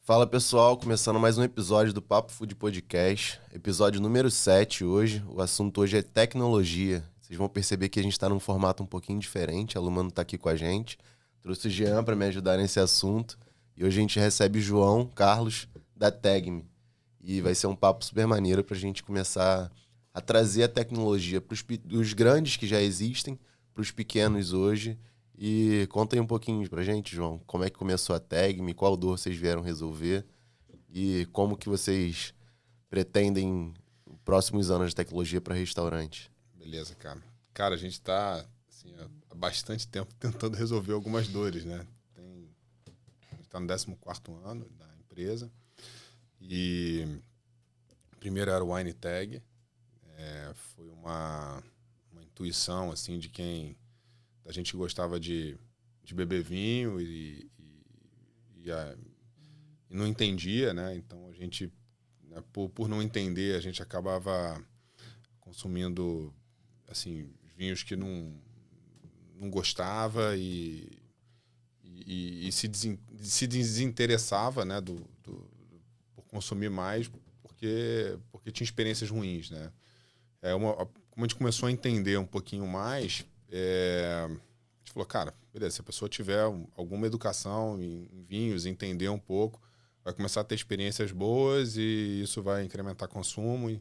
Fala pessoal, começando mais um episódio do Papo Food Podcast, episódio número 7 hoje. O assunto hoje é tecnologia. Vocês vão perceber que a gente está num formato um pouquinho diferente, a Lumano está aqui com a gente. Trouxe o Jean para me ajudar nesse assunto. E hoje a gente recebe o João Carlos da Tegme. E vai ser um papo super maneiro para a gente começar a trazer a tecnologia para os grandes que já existem, para os pequenos hoje. E conta aí um pouquinho pra gente, João, como é que começou a Tegme, qual dor vocês vieram resolver e como que vocês pretendem os próximos anos de tecnologia para restaurante. Beleza, cara. Cara, a gente tá assim, há bastante tempo tentando resolver algumas dores, né? A gente tá no 14º ano da empresa e primeiro era o Wine Tag, foi uma intuição assim de quem a gente gostava de beber vinho e não entendia, né? Então a gente, né, por não entender, a gente acabava consumindo assim vinhos que não gostava e se desinteressava, né, por consumir mais porque tinha experiências ruins, né? Como a gente começou a entender um pouquinho mais, a gente falou, cara, beleza, se a pessoa tiver alguma educação em vinhos, entender um pouco, vai começar a ter experiências boas e isso vai incrementar consumo. E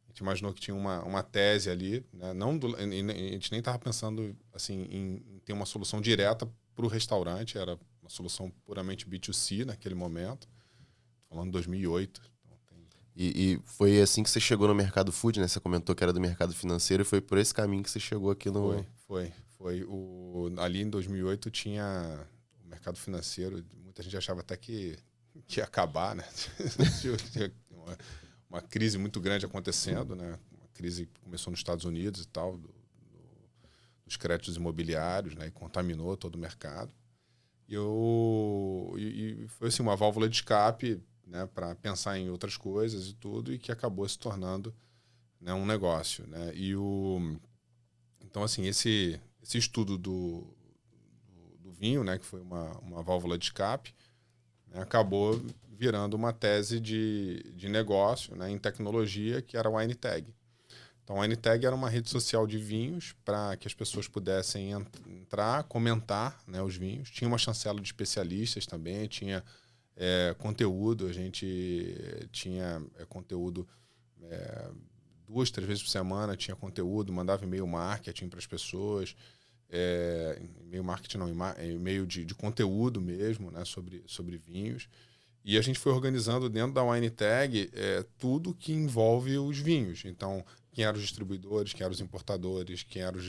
a gente imaginou que tinha uma tese ali, né? A gente nem estava pensando assim, em ter uma solução direta para o restaurante, era uma solução puramente B2C naquele momento, falando de 2008. E foi assim que você chegou no mercado food, né? Você comentou que era do mercado financeiro e foi por esse caminho que você chegou aqui no... Foi. Ali em 2008 tinha o mercado financeiro, muita gente achava até que ia acabar, né? Tinha uma crise muito grande acontecendo, né? Uma crise que começou nos Estados Unidos e tal, dos créditos imobiliários, né? E contaminou todo o mercado. E foi assim, uma válvula de escape, né? Para pensar em outras coisas e tudo, e que acabou se tornando, né, um negócio, né? Então, assim, esse estudo do vinho, né, que foi uma válvula de escape, né, acabou virando uma tese de negócio, né, em tecnologia, que era o Wine Tag. Então, o Wine Tag era uma rede social de vinhos para que as pessoas pudessem entrar, comentar, né, os vinhos. Tinha uma chancela de especialistas também, tinha conteúdo, a gente tinha conteúdo 2, 3 vezes por semana, tinha conteúdo, mandava e-mail marketing para as pessoas, e-mail marketing não, e-mail de conteúdo mesmo, né, sobre vinhos. E a gente foi organizando dentro da Wine Tag tudo que envolve os vinhos. Então, quem eram os distribuidores, quem eram os importadores, quem eram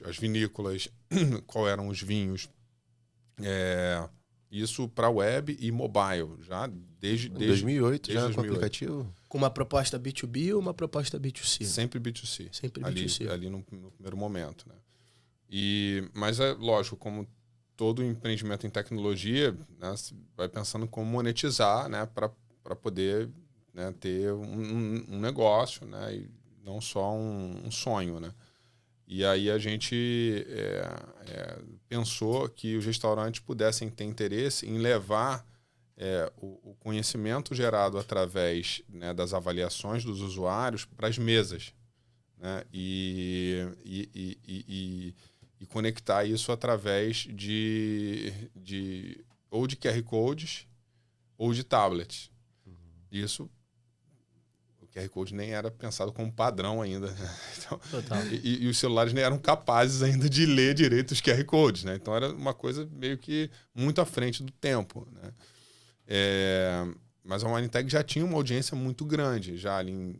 as vinícolas, qual eram os vinhos. Isso para web e mobile, já desde 2008, desde já com o 2008. aplicativo? Com uma proposta B2B ou uma proposta B2C? Sempre B2C. Sempre B2C. Ali no primeiro momento, né? Mas lógico, como todo empreendimento em tecnologia, né, vai pensando como monetizar, né, para poder, né, ter um negócio, né, e não só um sonho, né? E aí a gente pensou que os restaurantes pudessem ter interesse em levar o conhecimento gerado através, né, das avaliações dos usuários para as mesas, né? E conectar isso através ou de QR Codes ou de tablets. Isso, o QR Code nem era pensado como padrão ainda. Então, e os celulares nem eram capazes ainda de ler direito os QR Codes, né? Então era uma coisa meio que muito à frente do tempo, né? Mas a Wine Tag já tinha uma audiência muito grande. Já ali em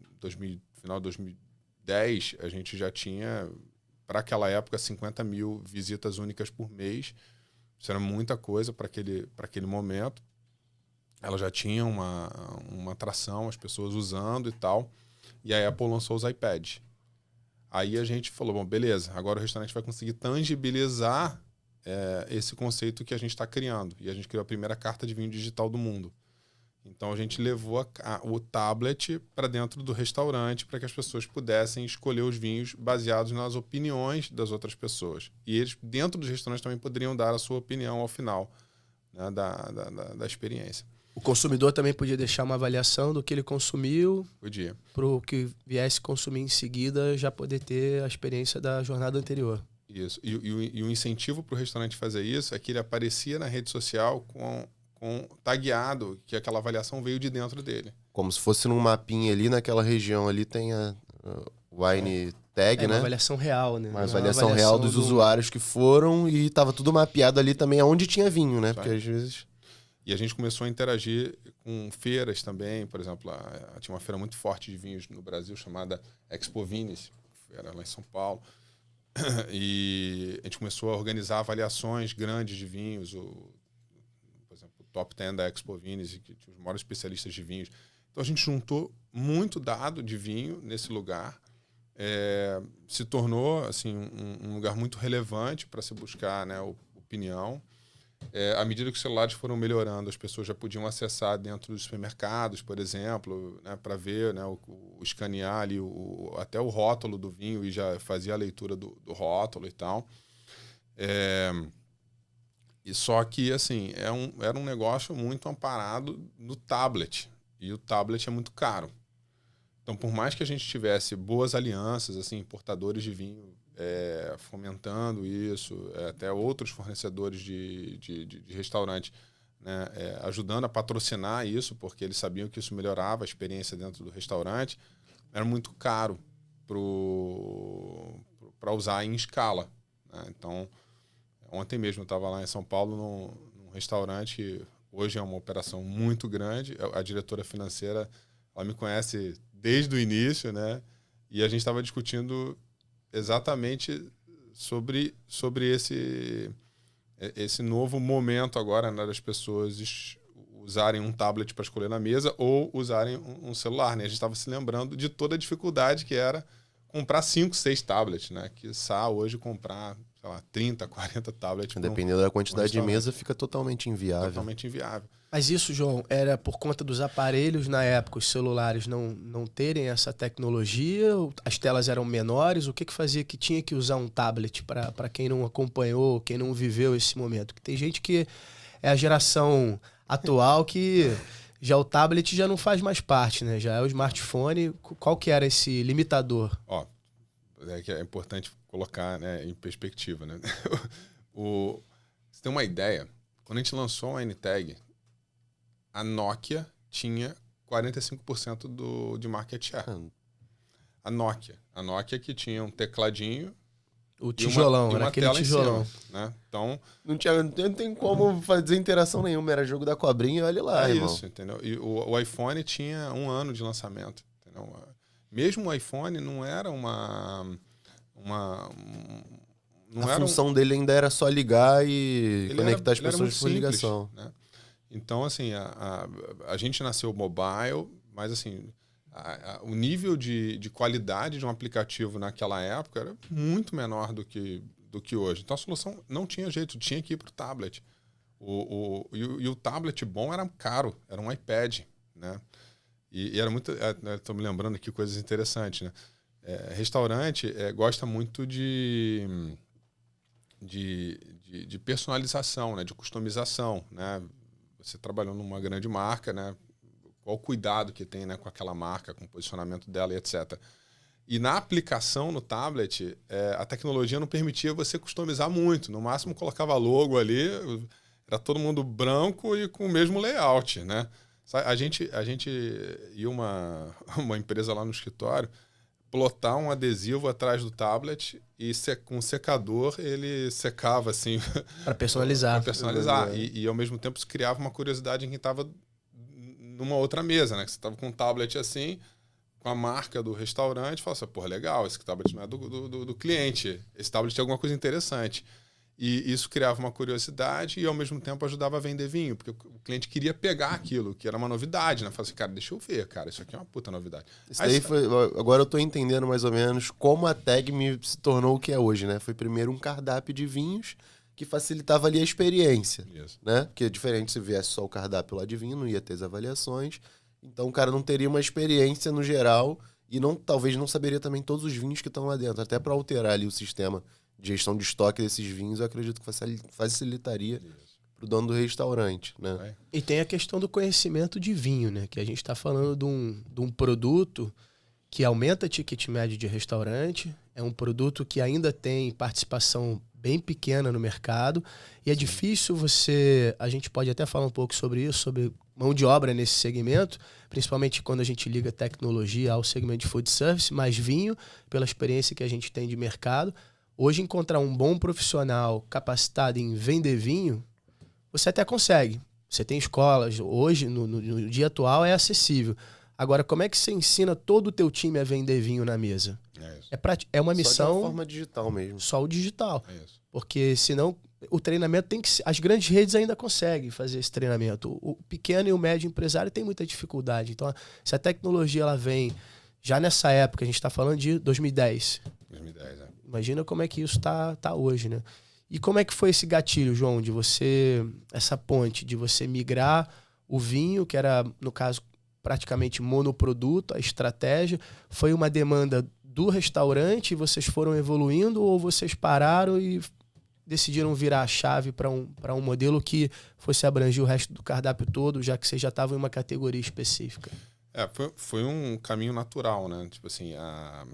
final de 2010, a gente já tinha, para aquela época, 50 mil visitas únicas por mês. Isso era muita coisa para aquele momento. Ela já tinha uma atração, as pessoas usando e tal. E a Apple lançou os iPads. Aí a gente falou, bom, beleza, agora o restaurante vai conseguir tangibilizar esse conceito que a gente está criando. E a gente criou a primeira carta de vinho digital do mundo. Então a gente levou o tablet para dentro do restaurante para que as pessoas pudessem escolher os vinhos baseados nas opiniões das outras pessoas. E eles, dentro dos restaurantes, também poderiam dar a sua opinião ao final, né, da experiência. O consumidor também podia deixar uma avaliação do que ele consumiu. Podia. Para o que viesse consumir em seguida já poder ter a experiência da jornada anterior. Isso. E o incentivo para o restaurante fazer isso é que ele aparecia na rede social com tagueado que aquela avaliação veio de dentro dele. Como se fosse num mapinha ali, naquela região ali tem a wine tag, né? Uma avaliação real, né? Uma avaliação real dos usuários que foram e tava tudo mapeado ali também aonde tinha vinho, né? Porque às vezes... E a gente começou a interagir com feiras também. Por exemplo, tinha uma feira muito forte de vinhos no Brasil chamada Expo Vines, era lá em São Paulo. E a gente começou a organizar avaliações grandes de vinhos. Por exemplo, o Top 10 da Expo Vines, que tinha os maiores especialistas de vinhos. Então a gente juntou muito dado de vinho nesse lugar. Se tornou assim, um lugar muito relevante para se buscar, né, opinião. À medida que os celulares foram melhorando, as pessoas já podiam acessar dentro dos supermercados, por exemplo, né, para ver, né, escanear ali até o rótulo do vinho e já fazia a leitura do rótulo e tal. E só que assim, era um negócio muito amparado no tablet. E o tablet é muito caro. Então, por mais que a gente tivesse boas alianças, assim, importadores de vinho fomentando isso, até outros fornecedores de restaurante, né, ajudando a patrocinar isso, porque eles sabiam que isso melhorava a experiência dentro do restaurante, era muito caro para usar em escala, né? Então, ontem mesmo eu estava lá em São Paulo num restaurante, hoje é uma operação muito grande, a diretora financeira, ela me conhece desde o início, né? E a gente estava discutindo exatamente sobre esse novo momento agora, né, das pessoas usarem um tablet para escolher na mesa ou usarem um celular, né? A gente estava se lembrando de toda a dificuldade que era comprar 5, 6 tablets, né? Quiçá hoje comprar, sei lá, 30, 40 tablets. Dependendo da quantidade de mesa, fica totalmente inviável. Totalmente inviável. Mas isso, João, era por conta dos aparelhos na época, os celulares não terem essa tecnologia, as telas eram menores, o que fazia que tinha que usar um tablet para quem não acompanhou, quem não viveu esse momento? Porque tem gente que é a geração atual que já o tablet já não faz mais parte, né? Já é o smartphone. Qual que era esse limitador? É importante colocar, né, em perspectiva, né? Você tem uma ideia, quando a gente lançou o NTag, a Nokia tinha 45% de market share. A Nokia que tinha um tecladinho, o tijolão, era aquele tijolão. Cima, né? Então, não tem como fazer interação nenhuma, era jogo da cobrinha e olha lá, irmão. Isso, entendeu? E o iPhone tinha 1 ano de lançamento, entendeu? Mesmo o iPhone não era a função dele ainda era só ligar e conectar as pessoas por ligação. Né? Então, assim, a gente nasceu mobile, mas assim, o nível de qualidade de um aplicativo naquela época era muito menor do que hoje. Então, a solução não tinha jeito, tinha que ir para o tablet. E o tablet bom era caro, era um iPad, né? E era muito... Estou me lembrando aqui coisas interessantes, né? Restaurante gosta muito de personalização, né? De customização, né? Você trabalhou numa grande marca, né? Qual o cuidado que tem, né, com aquela marca, com o posicionamento dela e etc. E na aplicação no tablet, a tecnologia não permitia você customizar muito. No máximo, colocava logo ali, era todo mundo branco e com o mesmo layout, né? A gente ia uma empresa lá no escritório plotar um adesivo atrás do tablet e com um secador ele secava assim para personalizar. E ao mesmo tempo isso criava uma curiosidade em quem estava numa outra mesa, né? Que você estava com um tablet assim, com a marca do restaurante, e falava assim, porra, legal, esse tablet não é do cliente, esse tablet tem alguma coisa interessante. E isso criava uma curiosidade e, ao mesmo tempo, ajudava a vender vinho, porque o cliente queria pegar aquilo, que era uma novidade, né? Falava assim, cara, deixa eu ver, cara, isso aqui é uma puta novidade. Agora eu tô entendendo mais ou menos como a Tag se tornou o que é hoje, né? Foi primeiro um cardápio de vinhos que facilitava ali a experiência, né? Porque é diferente se viesse só o cardápio lá de vinho, não ia ter as avaliações, então o cara não teria uma experiência no geral e talvez não saberia também todos os vinhos que estão lá dentro, até para alterar ali o sistema de gestão de estoque desses vinhos, eu acredito que facilitaria pro dono do restaurante, né? E tem a questão do conhecimento de vinho, né? Que a gente está falando de um produto que aumenta ticket médio de restaurante, é um produto que ainda tem participação bem pequena no mercado e é difícil a gente pode até falar um pouco sobre isso, sobre mão de obra nesse segmento, principalmente quando a gente liga tecnologia ao segmento de food service, mas vinho, pela experiência que a gente tem de mercado, hoje encontrar um bom profissional capacitado em vender vinho, você até consegue. Você tem escolas, hoje, no dia atual, é acessível. Agora, como é que você ensina todo o teu time a vender vinho na mesa? É uma missão... Só de uma forma digital mesmo. Só o digital. É isso. Porque senão o treinamento tem que ser... As grandes redes ainda conseguem fazer esse treinamento. O pequeno e o médio empresário tem muita dificuldade. Então, se a tecnologia ela vem já nessa época, a gente está falando de 2010. 2010, é. Imagina como é que isso tá hoje, né? E como é que foi esse gatilho, João, de você... Essa ponte de você migrar o vinho, que era, no caso, praticamente monoproduto, a estratégia, foi uma demanda do restaurante e vocês foram evoluindo ou vocês pararam e decidiram virar a chave para um modelo que fosse abranger o resto do cardápio todo, já que vocês já estavam em uma categoria específica? Foi um caminho natural, né? Tipo assim, a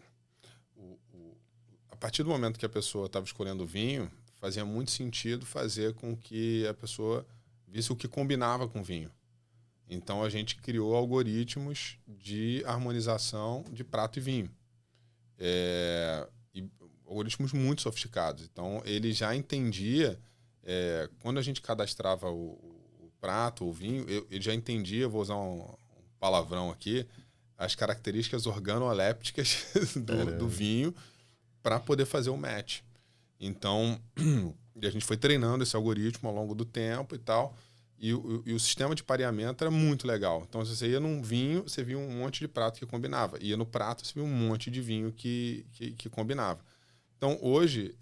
partir do momento que a pessoa estava escolhendo o vinho, fazia muito sentido fazer com que a pessoa visse o que combinava com o vinho. Então, a gente criou algoritmos de harmonização de prato e vinho. E algoritmos muito sofisticados. Então, ele já entendia, quando a gente cadastrava o prato, o vinho, ele já entendia, vou usar um palavrão aqui, as características organolépticas do vinho para poder fazer o match. Então, a gente foi treinando esse algoritmo ao longo do tempo e tal. E o sistema de pareamento era muito legal. Então, se você ia num vinho, você via um monte de prato que combinava. Ia no prato, você via um monte de vinho que combinava. Então, hoje,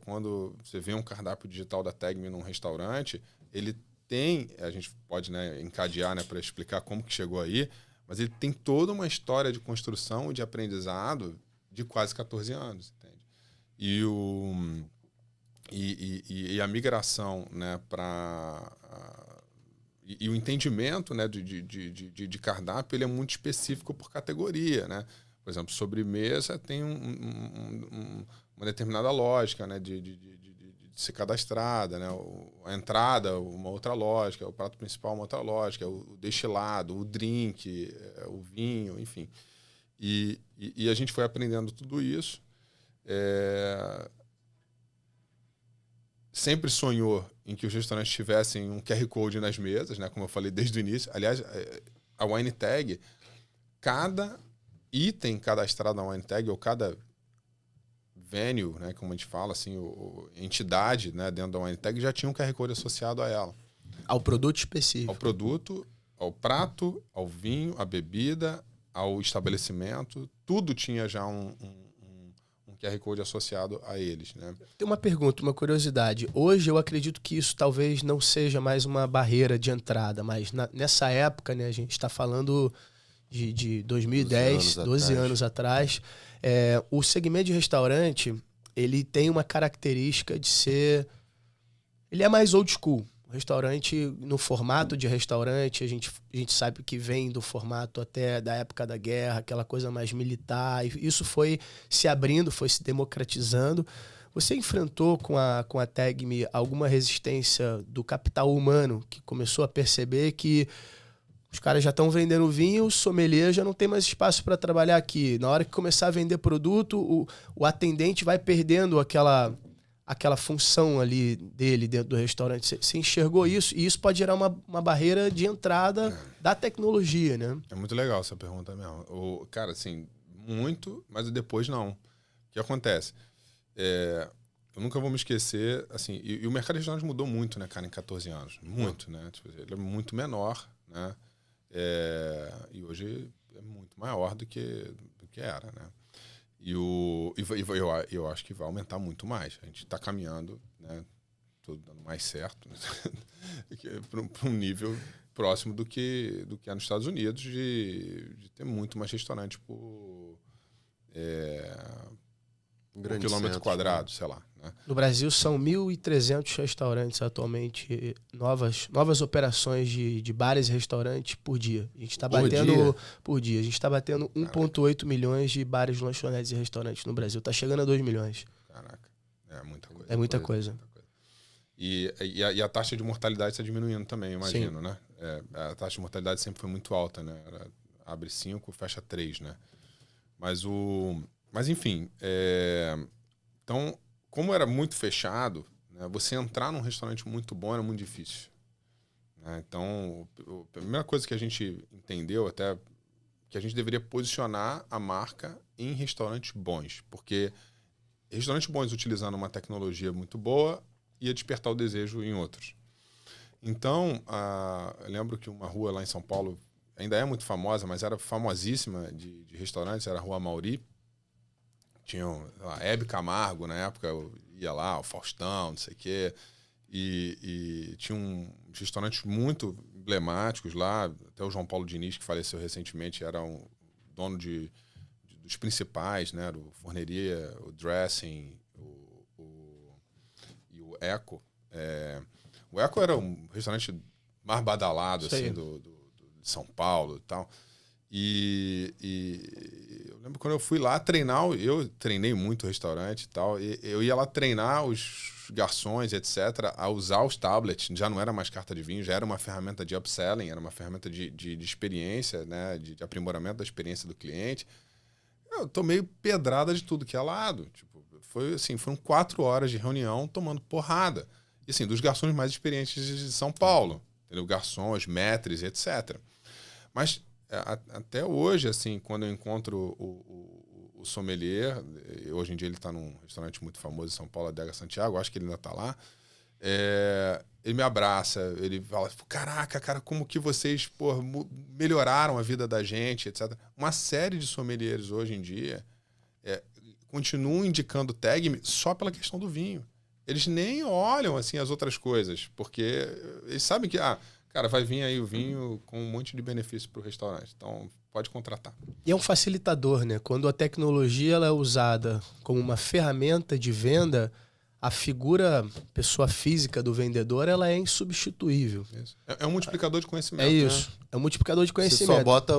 quando você vê um cardápio digital da Tegme num restaurante, ele tem... A gente pode, né, encadear, né, para explicar como que chegou aí, mas ele tem toda uma história de construção e de aprendizado de quase 14 anos, entende? E a migração, né, para... E o entendimento, né, de cardápio ele é muito específico por categoria, né? Por exemplo, sobremesa tem uma determinada lógica, né, de ser cadastrada, né? A entrada, uma outra lógica, o prato principal, uma outra lógica, o destilado, o drink, o vinho, enfim. E a gente foi aprendendo tudo isso. Sempre sonhou em que os restaurantes tivessem um QR Code nas mesas, né? Como eu falei desde o início. Aliás, a Wine Tag, cada item cadastrado na Wine Tag, ou cada venue, né, como a gente fala, assim, entidade, né, dentro da Wine Tag, já tinha um QR Code associado a ela. Ao produto específico. Ao produto, ao prato, ao vinho, à bebida, ao estabelecimento. Tudo tinha já um QR Code associado a eles, né? Tem uma pergunta, uma curiosidade. Hoje eu acredito que isso talvez não seja mais uma barreira de entrada, mas nessa época, né, a gente está falando de 2010, 12 anos atrás, o segmento de restaurante, ele tem uma característica de ser... Ele é mais old school. O restaurante, no formato de restaurante, a gente sabe que vem do formato até da época da guerra, aquela coisa mais militar. E isso foi se abrindo, foi se democratizando. Você enfrentou com a Tegme alguma resistência do capital humano, que começou a perceber que os caras já estão vendendo vinho, o sommelier já não tem mais espaço para trabalhar aqui. Na hora que começar a vender produto, o atendente vai perdendo aquela função ali dele dentro do restaurante. Você enxergou isso? E isso pode gerar uma barreira de entrada da tecnologia, né? É muito legal essa pergunta mesmo. Cara, assim, muito, mas depois não. O que acontece? Eu nunca vou me esquecer, assim, e o mercado de restaurantes mudou muito, né, cara, em 14 anos. Muito, né? Tipo, ele é muito menor, né? E hoje é muito maior do que era, né? E eu acho que vai aumentar muito mais. A gente está caminhando, né, tudo dando mais certo, né, para um nível próximo do que é nos Estados Unidos, de ter muito mais restaurante por quilômetro quadrado, né? Sei lá. né? No Brasil são 1.300 restaurantes atualmente, novas operações de bares e restaurantes por dia. A gente está batendo por dia. A gente está batendo 1,8 milhões de bares, lanchonetes e restaurantes no Brasil. Está chegando a 2 milhões. Caraca, é muita coisa. É muita coisa. E a taxa de mortalidade está diminuindo também, imagino, né? A taxa de mortalidade sempre foi muito alta, né? Abre 5, fecha 3, né? Mas enfim, então, como era muito fechado, né, você entrar num restaurante muito bom era muito difícil, né? Então, a primeira coisa que a gente entendeu até que a gente deveria posicionar a marca em restaurantes bons, porque restaurantes bons utilizando uma tecnologia muito boa ia despertar o desejo em outros. Então, eu lembro que uma rua lá em São Paulo ainda é muito famosa, mas era famosíssima de restaurantes, era a Rua Mauri. Tinha a Hebe Camargo, na época, eu ia lá, o Faustão, não sei o quê. E tinha uns restaurantes muito emblemáticos lá. Até o João Paulo Diniz, que faleceu recentemente, era um dono dos principais, né? O Forneria, o Dressing, e o Eco. O Eco era um restaurante mais badalado assim, de São Paulo e tal. E eu lembro quando eu fui lá treinar, eu treinei muito restaurante e tal, e eu ia lá treinar os garçons, etc., a usar os tablets. Já não era mais carta de vinho, já era uma ferramenta de upselling, era uma ferramenta de experiência, né, de aprimoramento da experiência do cliente. Eu tomei pedrada de tudo que é lado. Tipo, foram 4 horas de reunião tomando porrada. E assim, dos garçons mais experientes de São Paulo, entendeu? Garçons, maîtres, etc. Mas até hoje, assim, quando eu encontro o sommelier, hoje em dia ele está num restaurante muito famoso em São Paulo, Adega Santiago, acho que ele ainda está lá, ele me abraça, ele fala, caraca, cara, como que vocês melhoraram a vida da gente, etc. Uma série de sommeliers hoje em dia continuam indicando Tegme só pela questão do vinho. Eles nem olham assim as outras coisas, porque eles sabem que cara, vai vir aí o vinho com um monte de benefício para o restaurante. Então, pode contratar. E é um facilitador, né? Quando a tecnologia ela é usada como uma ferramenta de venda, a figura, pessoa física do vendedor, ela é insubstituível. Isso. É um multiplicador de conhecimento. É isso. Né? É um multiplicador de conhecimento. Você só bota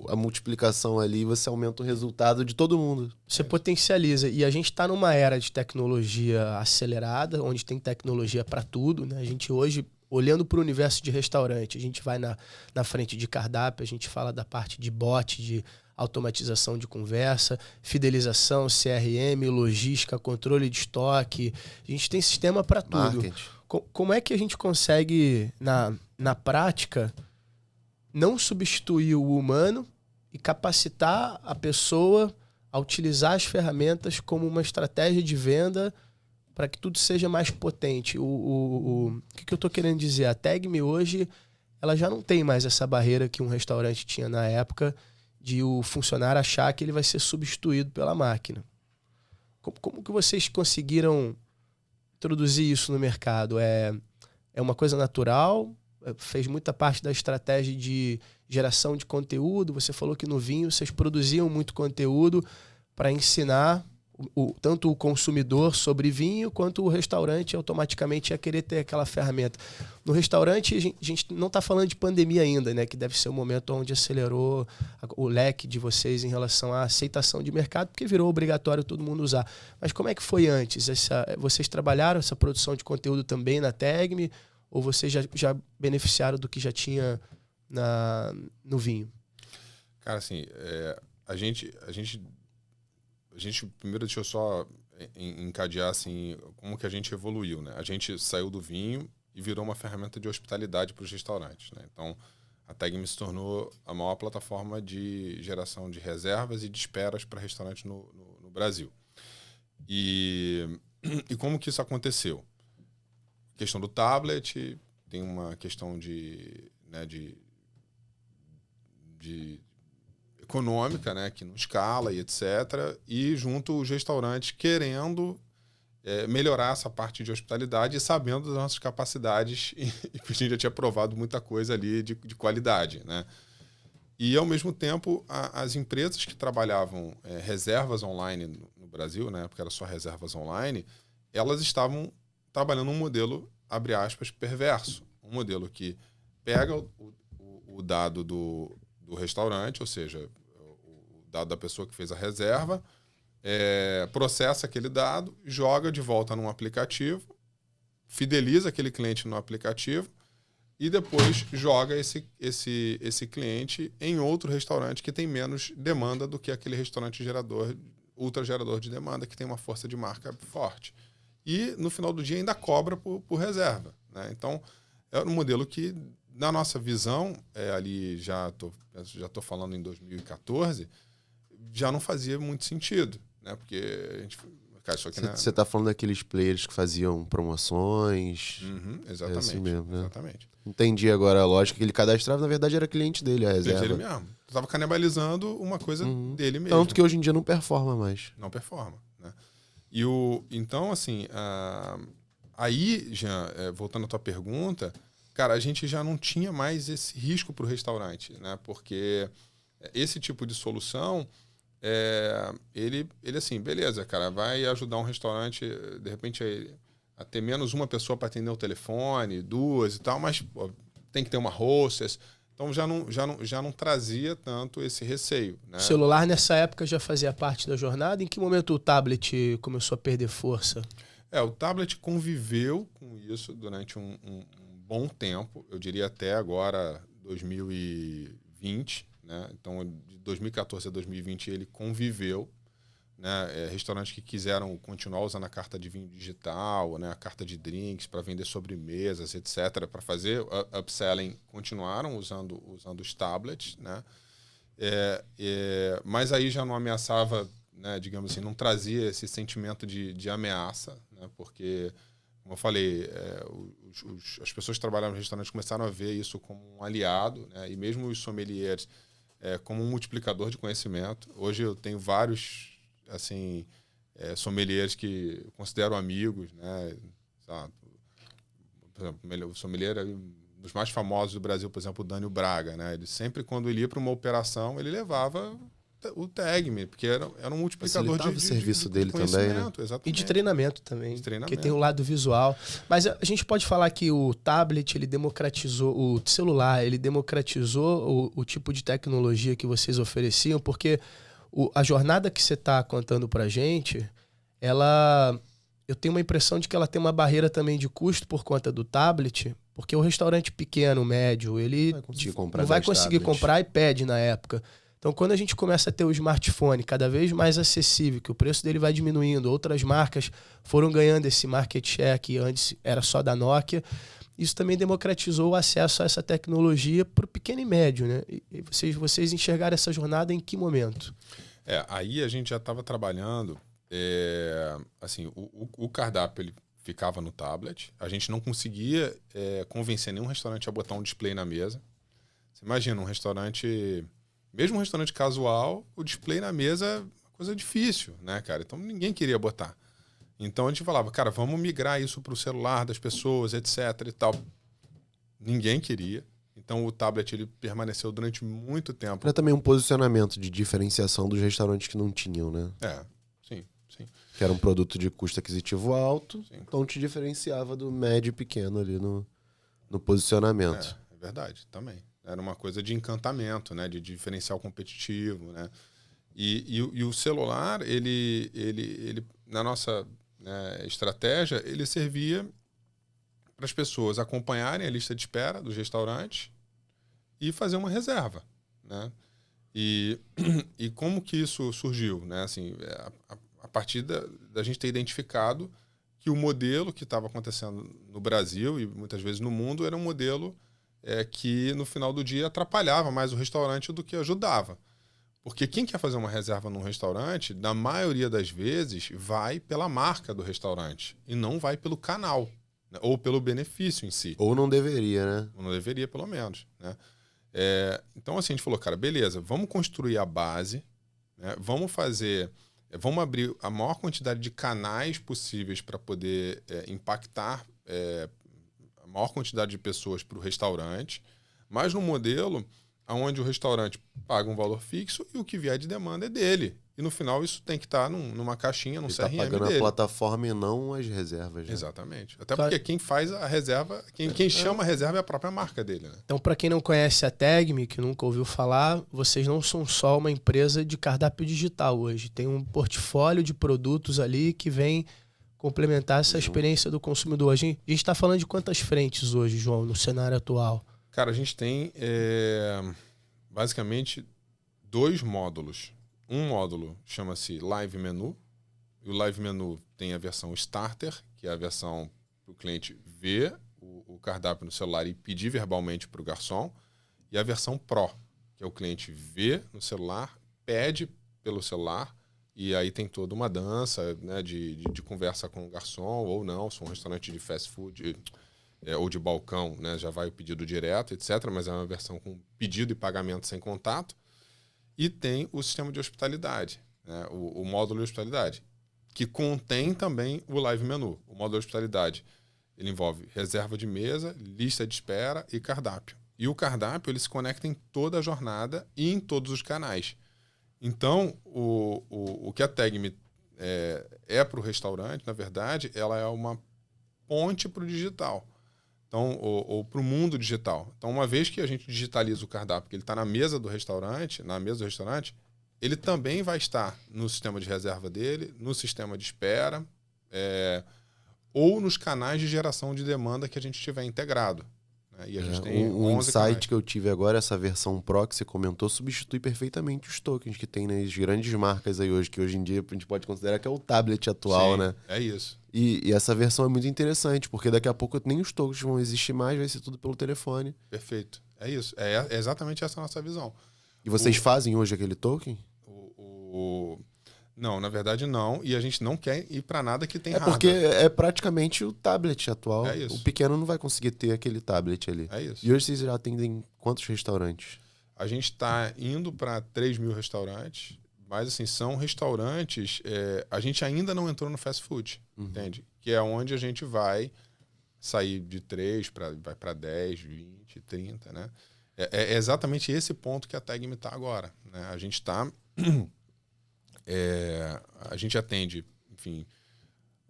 a multiplicação ali e você aumenta o resultado de todo mundo. Você potencializa. E a gente está numa era de tecnologia acelerada, onde tem tecnologia para tudo, né? A gente hoje, olhando para o universo de restaurante, a gente vai na frente de cardápio, a gente fala da parte de bot, de automatização de conversa, fidelização, CRM, logística, controle de estoque. A gente tem sistema para tudo. Marketing. Como é que a gente consegue, na prática, não substituir o humano e capacitar a pessoa a utilizar as ferramentas como uma estratégia de venda para que tudo seja mais potente? O que eu estou querendo dizer? A Tegme hoje ela já não tem mais essa barreira que um restaurante tinha na época de o funcionário achar que ele vai ser substituído pela máquina. Como que vocês conseguiram introduzir isso no mercado? É uma coisa natural? Fez muita parte da estratégia de geração de conteúdo? Você falou que no vinho vocês produziam muito conteúdo para ensinar tanto o consumidor sobre vinho, quanto o restaurante automaticamente ia querer ter aquela ferramenta. No restaurante, a gente não está falando de pandemia ainda, né? Que deve ser o momento onde acelerou o leque de vocês em relação à aceitação de mercado, porque virou obrigatório todo mundo usar. Mas como é que foi antes? Vocês trabalharam essa produção de conteúdo também na Tegme, ou vocês já beneficiaram do que já tinha no vinho? Cara, assim, a gente primeiro, deixa eu só encadear assim, como que a gente evoluiu, né? A gente saiu do vinho e virou uma ferramenta de hospitalidade para os restaurantes, né? Então, a Tegme se tornou a maior plataforma de geração de reservas e de esperas para restaurantes no Brasil. E como que isso aconteceu? Questão do tablet, tem uma questão de econômica, né, que não escala e etc. E junto os restaurantes querendo melhorar essa parte de hospitalidade e sabendo das nossas capacidades e que a gente já tinha provado muita coisa ali de qualidade, né? E, ao mesmo tempo, as empresas que trabalhavam reservas online no Brasil, né, porque era só reservas online, elas estavam trabalhando um modelo, abre aspas, perverso. Um modelo que pega o dado do restaurante, ou seja, o dado da pessoa que fez a reserva, processa aquele dado, joga de volta num aplicativo, fideliza aquele cliente no aplicativo e depois joga esse cliente em outro restaurante que tem menos demanda do que aquele restaurante ultra gerador de demanda, que tem uma força de marca forte. E, no final do dia, ainda cobra por reserva, né? Então, é um modelo que, na nossa visão, ali já estou falando em 2014, já não fazia muito sentido, né? Porque a gente... Cara, isso aqui Você está falando daqueles players que faziam promoções? Exatamente. Assim mesmo, né? Exatamente. Entendi agora a lógica que ele cadastrava, na verdade era cliente dele, a reserva. Cliente dele mesmo. Estava canibalizando uma coisa dele mesmo. Tanto que hoje em dia não performa mais. Não performa, né? Então, assim, aí, Jean, voltando à tua pergunta, cara, a gente já não tinha mais esse risco para o restaurante, né? Porque esse tipo de solução, ele assim, beleza, cara, vai ajudar um restaurante, de repente, a ter menos uma pessoa para atender o telefone, 2 e tal, mas tem que ter uma hostess. Então já não trazia tanto esse receio, né? O celular nessa época já fazia parte da jornada? Em que momento o tablet começou a perder força? O tablet conviveu com isso durante um bom tempo, eu diria até agora 2020, né? Então de 2014 a 2020 ele conviveu, né? Restaurantes que quiseram continuar usando a carta de vinho digital, né? A carta de drinks para vender sobremesas, etc., para fazer upselling, continuaram usando os tablets, né? Mas aí já não ameaçava, né? Digamos assim, não trazia esse sentimento de ameaça, né? Porque, como eu falei, as pessoas que trabalhavam no restaurante começaram a ver isso como um aliado, né? E mesmo os sommeliers como um multiplicador de conhecimento. Hoje eu tenho vários assim, sommeliers que considero amigos, né? Sabe? Por exemplo, o sommelier dos mais famosos do Brasil, por exemplo, o Dânio Braga, né? Ele sempre, quando ele ia para uma operação, ele levava o Tagme, porque era um multiplicador de serviço dele conhecimento, também, né? E Exatamente. de treinamento também, porque tem o lado visual. Mas a gente pode falar que o tablet, ele democratizou, o celular, ele democratizou o tipo de tecnologia que vocês ofereciam, porque a jornada que você está contando pra gente, eu tenho uma impressão de que ela tem uma barreira também de custo por conta do tablet, porque o restaurante pequeno, médio, ele não vai conseguir comprar e pede na época. Então, quando a gente começa a ter o smartphone cada vez mais acessível, que o preço dele vai diminuindo, outras marcas foram ganhando esse market share que antes era só da Nokia, isso também democratizou o acesso a essa tecnologia para o pequeno e médio, né? E vocês enxergaram essa jornada em que momento? Aí a gente já estava trabalhando, assim, o cardápio ele ficava no tablet, a gente não conseguia convencer nenhum restaurante a botar um display na mesa. Você imagina, um restaurante... Mesmo um restaurante casual, o display na mesa é uma coisa difícil, né, cara? Então ninguém queria botar. Então a gente falava, cara, vamos migrar isso para o celular das pessoas, etc e tal. Ninguém queria. Então o tablet ele permaneceu durante muito tempo. Era também um posicionamento de diferenciação dos restaurantes que não tinham, né? Sim. Que era um produto de custo aquisitivo alto, sim. Então te diferenciava do médio e pequeno ali no posicionamento. É verdade, também. Era uma coisa de encantamento, né? De diferencial competitivo, né? E o celular, ele na nossa, né, estratégia, ele servia para as pessoas acompanharem a lista de espera dos restaurantes e fazer uma reserva, né? E como que isso surgiu, né? Assim, a partir da gente ter identificado que o modelo que estava acontecendo no Brasil e muitas vezes no mundo era um modelo que no final do dia atrapalhava mais o restaurante do que ajudava. Porque quem quer fazer uma reserva num restaurante, na maioria das vezes, vai pela marca do restaurante e não vai pelo canal, né? Ou pelo benefício em si. Ou não deveria, né? Ou não deveria, pelo menos, né? Então, assim, a gente falou, cara, beleza, vamos construir a base, né? Vamos abrir a maior quantidade de canais possíveis para poder impactar a maior quantidade de pessoas para o restaurante, mas num modelo onde o restaurante paga um valor fixo e o que vier de demanda é dele. E no final isso tem que estar numa caixinha, num Ele CRM tá pagando dele. a plataforma e não as reservas. Né? Exatamente. Até porque quem faz a reserva, quem chama a reserva é a própria marca dele. Né? Então, para quem não conhece a Tegme, que nunca ouviu falar, vocês não são só uma empresa de cardápio digital hoje. Tem um portfólio de produtos ali que vem complementar essa experiência do consumidor. A gente está falando de quantas frentes hoje, João, no cenário atual? Cara, a gente tem basicamente 2 módulos. Um módulo chama-se Live Menu. E o Live Menu tem a versão Starter, que é a versão para o cliente ver o cardápio no celular e pedir verbalmente para o garçom. E a versão Pro, que é o cliente vê no celular, pede pelo celular, e aí tem toda uma dança, né, de conversa com o garçom ou não. Se é um restaurante de fast food ou de balcão, né, já vai o pedido direto, etc. Mas é uma versão com pedido e pagamento sem contato. E tem o sistema de hospitalidade, né, o módulo de hospitalidade, que contém também o Live Menu. O módulo de hospitalidade ele envolve reserva de mesa, lista de espera e cardápio. E o cardápio ele se conecta em toda a jornada e em todos os canais. Então, o que a Tegme para o restaurante, na verdade, ela é uma ponte para o digital. Então, ou para o mundo digital. Então, uma vez que a gente digitaliza o cardápio, que ele está na mesa do restaurante, ele também vai estar no sistema de reserva dele, no sistema de espera, ou nos canais de geração de demanda que a gente tiver integrado. Né? E a gente tem um 11 insight canais. que eu tive agora, essa versão Pro que você comentou, substitui perfeitamente os tokens que tem nas grandes marcas aí hoje, que hoje em dia a gente pode considerar que é o tablet atual, Sim, né? É isso. E essa versão é muito interessante, porque daqui a pouco nem os tokens vão existir mais, vai ser tudo pelo telefone. Perfeito. É isso. É exatamente essa a nossa visão. E vocês fazem hoje aquele token? Não, na verdade não. E a gente não quer ir para nada que tem Porque hardware. é praticamente o tablet atual. É isso. O pequeno não vai conseguir ter aquele tablet ali. É isso. E hoje vocês já atendem quantos restaurantes? A gente está indo para 3.000 restaurantes, mas assim, são restaurantes... a gente ainda não entrou no fast food, entende? Que é onde a gente vai sair de 3 vai para 10, 20, 30, né? É exatamente esse ponto que a Tegme está agora. Né? A gente está... a gente atende, enfim,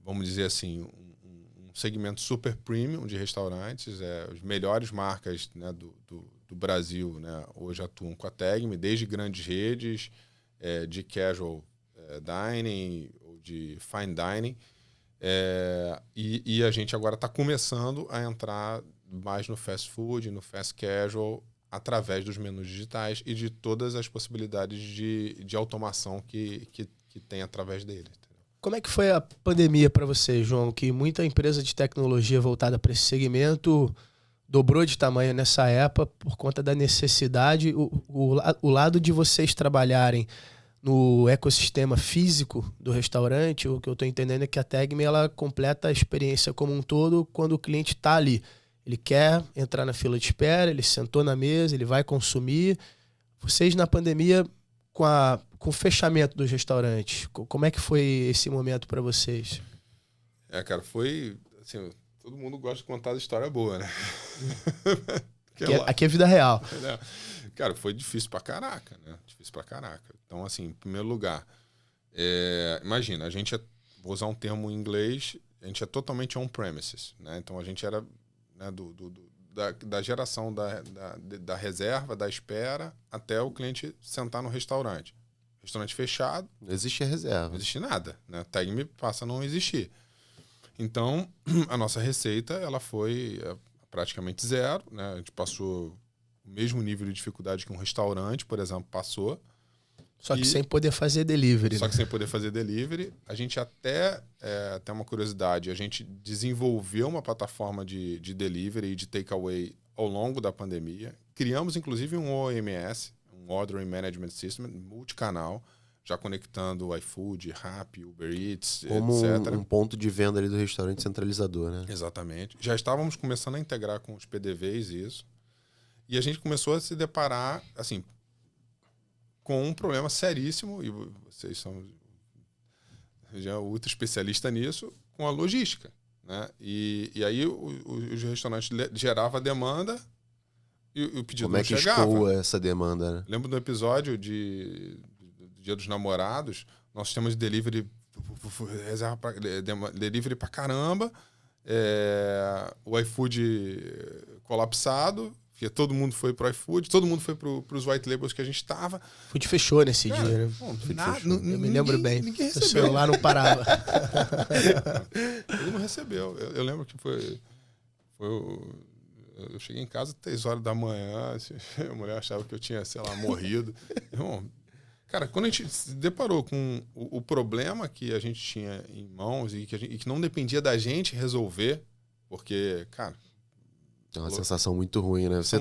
vamos dizer assim, um segmento super premium de restaurantes. As melhores marcas, né, do Brasil, né, hoje atuam com a Tegme, desde grandes redes de casual dining ou de fine dining. E a gente agora está começando a entrar mais no fast food, no fast casual, através dos menus digitais e de todas as possibilidades de automação que tem através dele. Entendeu? Como é que foi a pandemia para você, João? Que muita empresa de tecnologia voltada para esse segmento dobrou de tamanho nessa época por conta da necessidade. O lado de vocês trabalharem no ecossistema físico do restaurante, o que eu estou entendendo é que a Tegme ela completa a experiência como um todo quando o cliente está ali. Ele quer entrar na fila de espera, ele sentou na mesa, ele vai consumir. Vocês na pandemia, com o fechamento dos restaurantes, como é que foi esse momento para vocês? Cara, foi... Assim, todo mundo gosta de contar a história boa, né? Aqui é vida real. Cara, foi difícil pra caraca, né? Difícil pra caraca. Então, assim, em primeiro lugar, imagina, a gente vou usar um termo em inglês, a gente é totalmente on-premises, né? Então, a gente era... Né, da geração da reserva, da espera, até o cliente sentar no restaurante. Restaurante fechado. Não existe reserva. Não existe nada. Né? A Tegme passa a não existir. Então, a nossa receita ela foi praticamente zero. Né? A gente passou o mesmo nível de dificuldade que um restaurante, por exemplo, passou. Só que sem poder fazer delivery. Só que sem poder fazer delivery. A gente até uma curiosidade, a gente desenvolveu uma plataforma de delivery e de takeaway ao longo da pandemia. Criamos, inclusive, um OMS, um Ordering Management System, multicanal, já conectando o iFood, Rappi, Uber Eats, como etc. Um ponto de venda ali do restaurante centralizador, né? Exatamente. Já estávamos começando a integrar com os PDVs isso. E a gente começou a se deparar, assim... com um problema seríssimo, e vocês são já ultra especialista nisso, com a logística. Né? E aí os restaurantes geravam a demanda e o pedido não chegava. Como é que escoa essa demanda? Né? Lembro do episódio de Dia dos Namorados, nosso sistema de delivery delivery pra caramba, o iFood colapsado, porque todo mundo foi pro iFood, todo mundo foi pros white labels que a gente tava. O iFood fechou nesse dia, né? Eu me lembro bem. Ninguém O recebeu. celular não parava. Ele não recebeu. Eu lembro que eu cheguei em casa às 3 horas da manhã, assim, a mulher achava que eu tinha, sei lá, morrido. Irmão, cara, quando a gente se deparou com o problema que a gente tinha em mãos e que não dependia da gente resolver, porque, cara... É uma sensação muito ruim, né? Você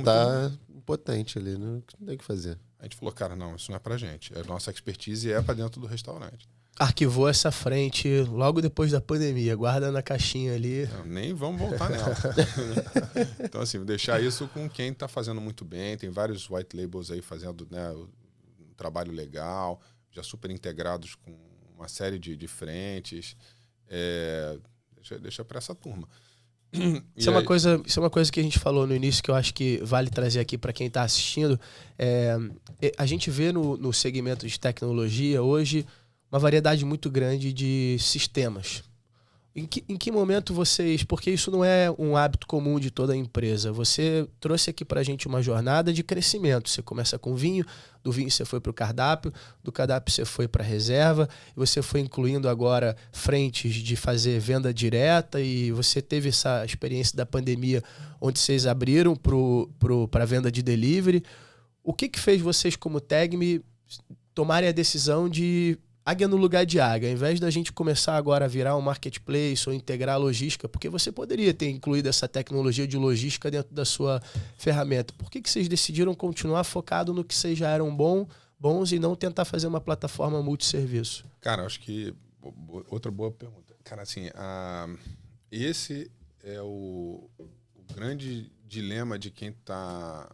impotente ali, não tem o que fazer. A gente falou, cara, não, isso não é pra gente. A nossa expertise é pra dentro do restaurante. Arquivou essa frente logo depois da pandemia. Guarda na caixinha ali. Não, nem vamos voltar nela. Então, assim, deixar isso com quem tá fazendo muito bem. Tem vários white labels aí fazendo, né, um trabalho legal, já super integrados com uma série de frentes. Deixa para essa turma. Isso é uma coisa que a gente falou no início que eu acho que vale trazer aqui para quem está assistindo. A gente vê no segmento de tecnologia hoje uma variedade muito grande de sistemas. Em que momento vocês... Porque isso não é um hábito comum de toda a empresa. Você trouxe aqui para a gente uma jornada de crescimento. Você começa com vinho, do vinho você foi para o cardápio, do cardápio você foi para a reserva, e você foi incluindo agora frentes de fazer venda direta, e você teve essa experiência da pandemia onde vocês abriram para a venda de delivery. O que fez vocês, como Tegme, tomarem a decisão de... águia no lugar de águia, ao invés da gente começar agora a virar um marketplace ou integrar a logística, porque você poderia ter incluído essa tecnologia de logística dentro da sua ferramenta. Por que vocês decidiram continuar focado no que vocês já eram bons e não tentar fazer uma plataforma multisserviço? Cara, acho que... Outra boa pergunta. Cara, assim, esse é o grande dilema de quem tá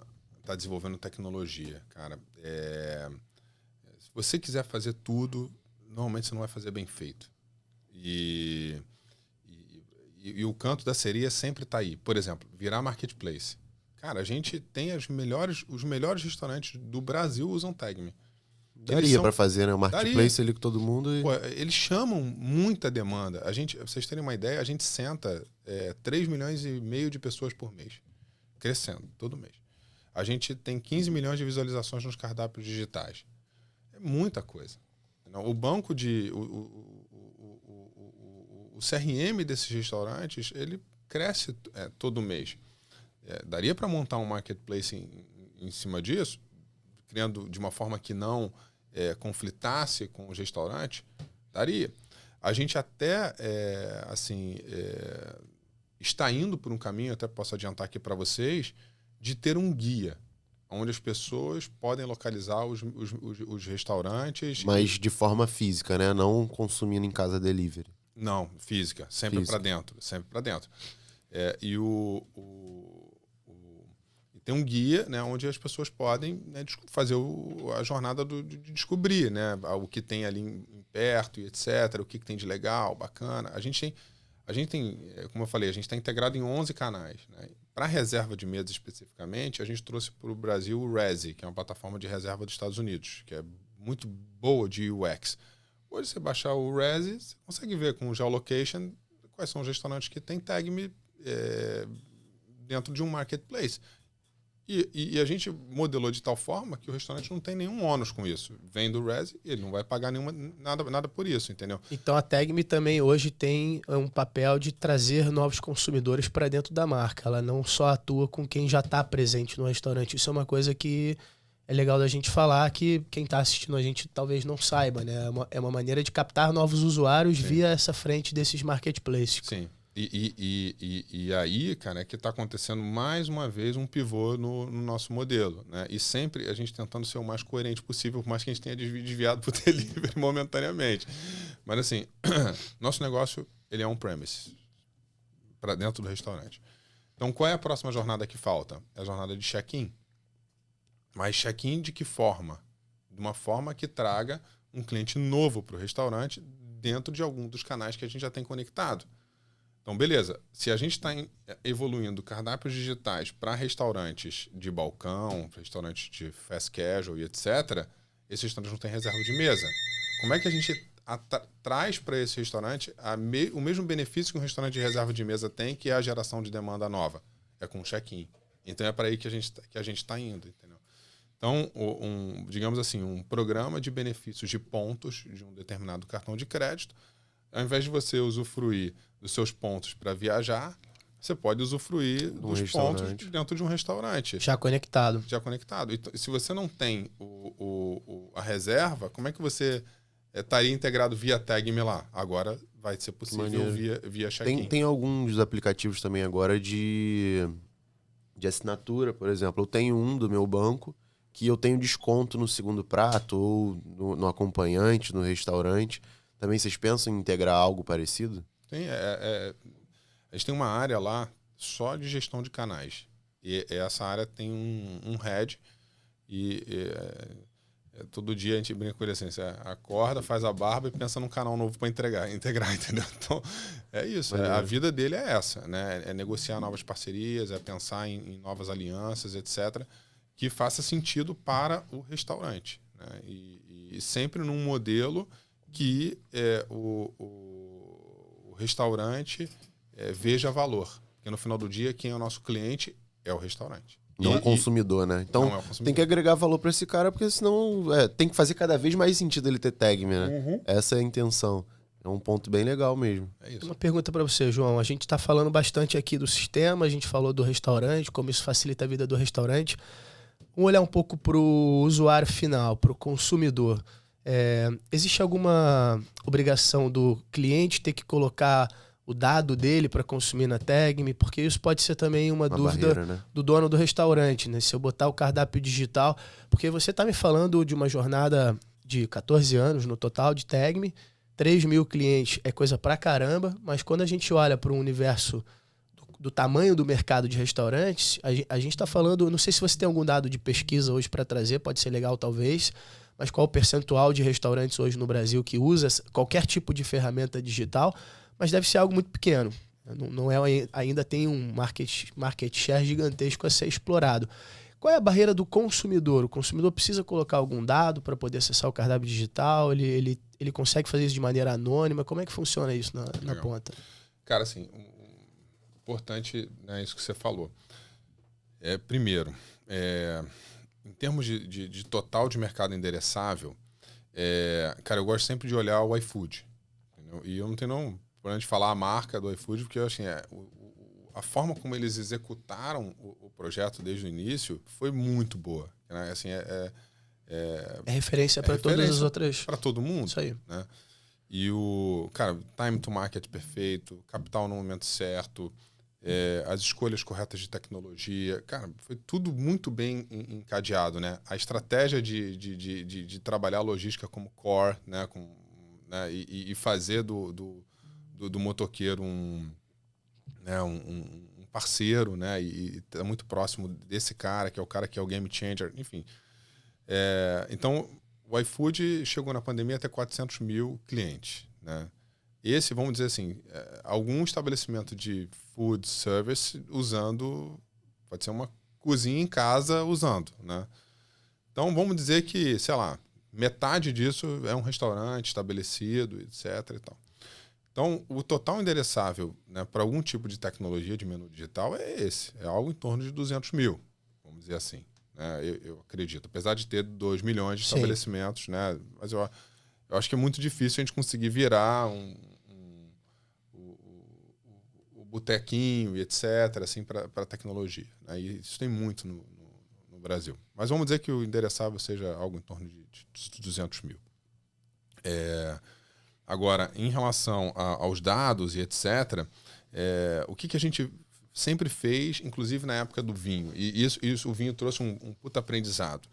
desenvolvendo tecnologia, cara. Se você quiser fazer tudo, normalmente você não vai fazer bem feito. E o canto da sereia sempre está aí. Por exemplo, virar marketplace. Cara, a gente tem os melhores restaurantes do Brasil usam Tegme. Daria para fazer, né? O marketplace ali com todo mundo. Pô, eles chamam muita demanda. Pra vocês terem uma ideia, a gente senta 3,5 milhões de pessoas por mês. Crescendo, todo mês. A gente tem 15 milhões de visualizações nos cardápios digitais. É muita coisa. O banco o CRM desses restaurantes, ele cresce todo mês. Daria para montar um marketplace em cima disso, criando de uma forma que não conflitasse com os restaurantes? Daria. A gente até está indo por um caminho, até posso adiantar aqui para vocês, de ter um guia onde as pessoas podem localizar os restaurantes. Mas de forma física, né? Não consumindo em casa delivery. Não, física. Sempre para dentro. Sempre para dentro. E tem um guia, né, onde as pessoas podem, né, fazer a jornada de descobrir, né, o que tem ali perto e etc. O que tem de legal, bacana. A gente tem, como eu falei, a gente está integrado em 11 canais, né? Para reserva de mesa especificamente, a gente trouxe para o Brasil o Resy, que é uma plataforma de reserva dos Estados Unidos, que é muito boa de UX. Hoje, você baixar o Resy, você consegue ver com o geolocation quais são os restaurantes que tem Tegme dentro de um marketplace. E a gente modelou de tal forma que o restaurante não tem nenhum ônus com isso. Vem do Resy e ele não vai pagar nada por isso, entendeu? Então a Tegme também hoje tem um papel de trazer novos consumidores para dentro da marca. Ela não só atua com quem já está presente no restaurante. Isso é uma coisa que é legal da gente falar, que quem está assistindo a gente talvez não saiba, né? É uma maneira de captar novos usuários via essa frente desses marketplaces. Sim. E aí, cara, é que está acontecendo mais uma vez um pivô no nosso modelo, né? E sempre a gente tentando ser o mais coerente possível, por mais que a gente tenha desviado para o delivery momentaneamente. Mas assim, nosso negócio ele é on-premise, para dentro do restaurante. Então, qual é a próxima jornada que falta? É a jornada de check-in. Mas check-in de que forma? De uma forma que traga um cliente novo para o restaurante dentro de algum dos canais que a gente já tem conectado. Então, beleza. Se a gente está evoluindo cardápios digitais para restaurantes de balcão, restaurantes de fast casual e etc., esse restaurante não tem reserva de mesa. Como é que a gente traz para esse restaurante o mesmo benefício que um restaurante de reserva de mesa tem, que é a geração de demanda nova? É com check-in. Então é para aí que a gente está indo, entendeu? Então, digamos assim, um programa de benefícios de pontos de um determinado cartão de crédito, ao invés de você usufruir dos seus pontos para viajar, você pode usufruir dos pontos dentro de um restaurante. Já conectado. Já conectado. E se você não tem a reserva, como é que você estaria integrado via Tag.me lá? Agora vai ser possível via check-in. Tem alguns aplicativos também agora de assinatura, por exemplo. Eu tenho um do meu banco que eu tenho desconto no segundo prato ou no acompanhante, no restaurante. Também vocês pensam em integrar algo parecido? Tem, a gente tem uma área lá só de gestão de canais. E essa área tem um head todo dia a gente brinca com ele assim, você acorda, faz a barba e pensa num canal novo para integrar, entendeu? Então, é isso. A vida dele é essa, né? É negociar novas parcerias, é pensar em novas alianças, etc., que faça sentido para o restaurante, né? E sempre num modelo que o restaurante veja valor. Porque no final do dia, quem é o nosso cliente é o restaurante. Não é o consumidor, né? Então, tem que agregar valor para esse cara, porque senão tem que fazer cada vez mais sentido ele ter Tag.me, né? Uhum. Essa é a intenção. É um ponto bem legal mesmo. É isso. Uma pergunta para você, João. A gente está falando bastante aqui do sistema, a gente falou do restaurante, como isso facilita a vida do restaurante. Vamos olhar um pouco para o usuário final, para o consumidor. Existe alguma obrigação do cliente ter que colocar o dado dele para consumir na Tag.me? Porque isso pode ser também uma dúvida barreira, né? Do dono do restaurante, né? Se eu botar o cardápio digital... Porque você está me falando de uma jornada de 14 anos no total de Tag.me, 3.000 clientes é coisa pra caramba, mas quando a gente olha para o universo do tamanho do mercado de restaurantes, a gente está falando... Não sei se você tem algum dado de pesquisa hoje para trazer, pode ser legal talvez, mas qual o percentual de restaurantes hoje no Brasil que usa qualquer tipo de ferramenta digital, mas deve ser algo muito pequeno. Não ainda tem um market share gigantesco a ser explorado. Qual é a barreira do consumidor? O consumidor precisa colocar algum dado para poder acessar o cardápio digital? Ele consegue fazer isso de maneira anônima? Como é que funciona isso na ponta? Cara, assim, importante, né, isso que você falou. Primeiro, em termos de total de mercado endereçável, cara, eu gosto sempre de olhar o iFood. Entendeu? E eu não tenho problema de falar a marca do iFood, porque assim, a forma como eles executaram o projeto desde o início foi muito boa. Né? Assim, é referência para todas as outras... Para todo mundo. Isso aí. Né? E cara, time to market perfeito, capital no momento certo, as escolhas corretas de tecnologia. Cara, foi tudo muito bem encadeado, né? A estratégia de trabalhar a logística como core, né? Né? E fazer do motoqueiro um parceiro, né? E tá muito próximo desse cara, que é o cara que é o game changer, enfim. Então, o iFood chegou na pandemia até 400 mil clientes, né? Esse, vamos dizer assim, algum estabelecimento de food service usando, pode ser uma cozinha em casa usando, né? Então, vamos dizer que, sei lá, metade disso é um restaurante estabelecido, etc. E tal. Então, o total endereçável, né, para algum tipo de tecnologia de menu digital é esse. É algo em torno de 200 mil, vamos dizer assim. Né? Eu acredito. Apesar de ter 2 milhões de estabelecimentos, né? Mas eu acho que é muito difícil a gente conseguir virar o botequinho e etc. assim, para tecnologia. Né? E isso tem muito no Brasil. Mas vamos dizer que o endereçável seja algo em torno de 200 mil. Agora, em relação aos dados e etc., o que a gente sempre fez, inclusive na época do vinho, e isso o vinho trouxe um puta aprendizado,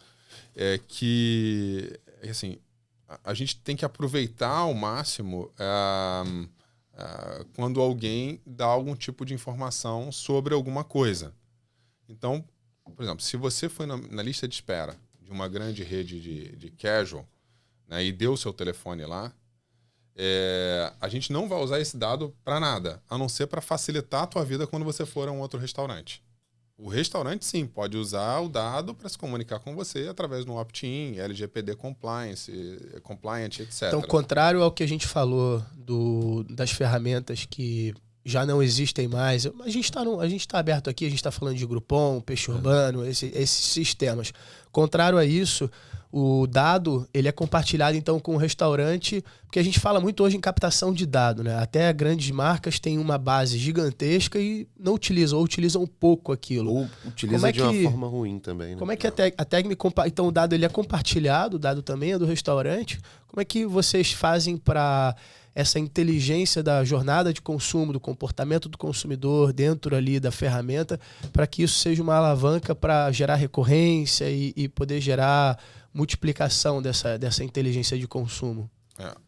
que assim, a gente tem que aproveitar ao máximo quando alguém dá algum tipo de informação sobre alguma coisa. Então, por exemplo, se você foi na lista de espera de uma grande rede de casual, né, e deu o seu telefone lá, a gente não vai usar esse dado para nada, a não ser para facilitar a tua vida quando você for a um outro restaurante. O restaurante, sim, pode usar o dado para se comunicar com você através do opt-in, LGPD compliant, etc. Então, contrário ao que a gente falou das ferramentas que já não existem mais, a gente tá aberto aqui, a gente está falando de Groupon, Peixe Urbano, esses sistemas. Contrário a isso, o dado ele é compartilhado então com o restaurante, porque a gente fala muito hoje em captação de dado, né? Até grandes marcas têm uma base gigantesca e não utilizam, ou utilizam pouco aquilo. Ou utiliza de uma forma ruim também, né? Como é que a Tag.me então o dado ele é compartilhado, o dado também é do restaurante? Como é que vocês fazem para essa inteligência da jornada de consumo, do comportamento do consumidor dentro ali da ferramenta, para que isso seja uma alavanca para gerar recorrência e poder gerar multiplicação dessa inteligência de consumo?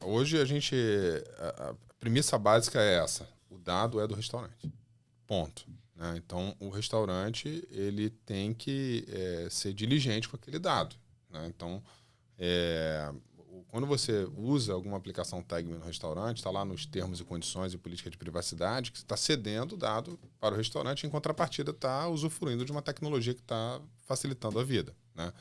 Hoje a premissa básica é essa: o dado é do restaurante. Ponto. Né? Então, o restaurante ele tem que ser diligente com aquele dado. Né? Então, quando você usa alguma aplicação Tag.me no restaurante, está lá nos termos e condições e política de privacidade, que você está cedendo o dado para o restaurante, em contrapartida está usufruindo de uma tecnologia que está facilitando a vida. Né?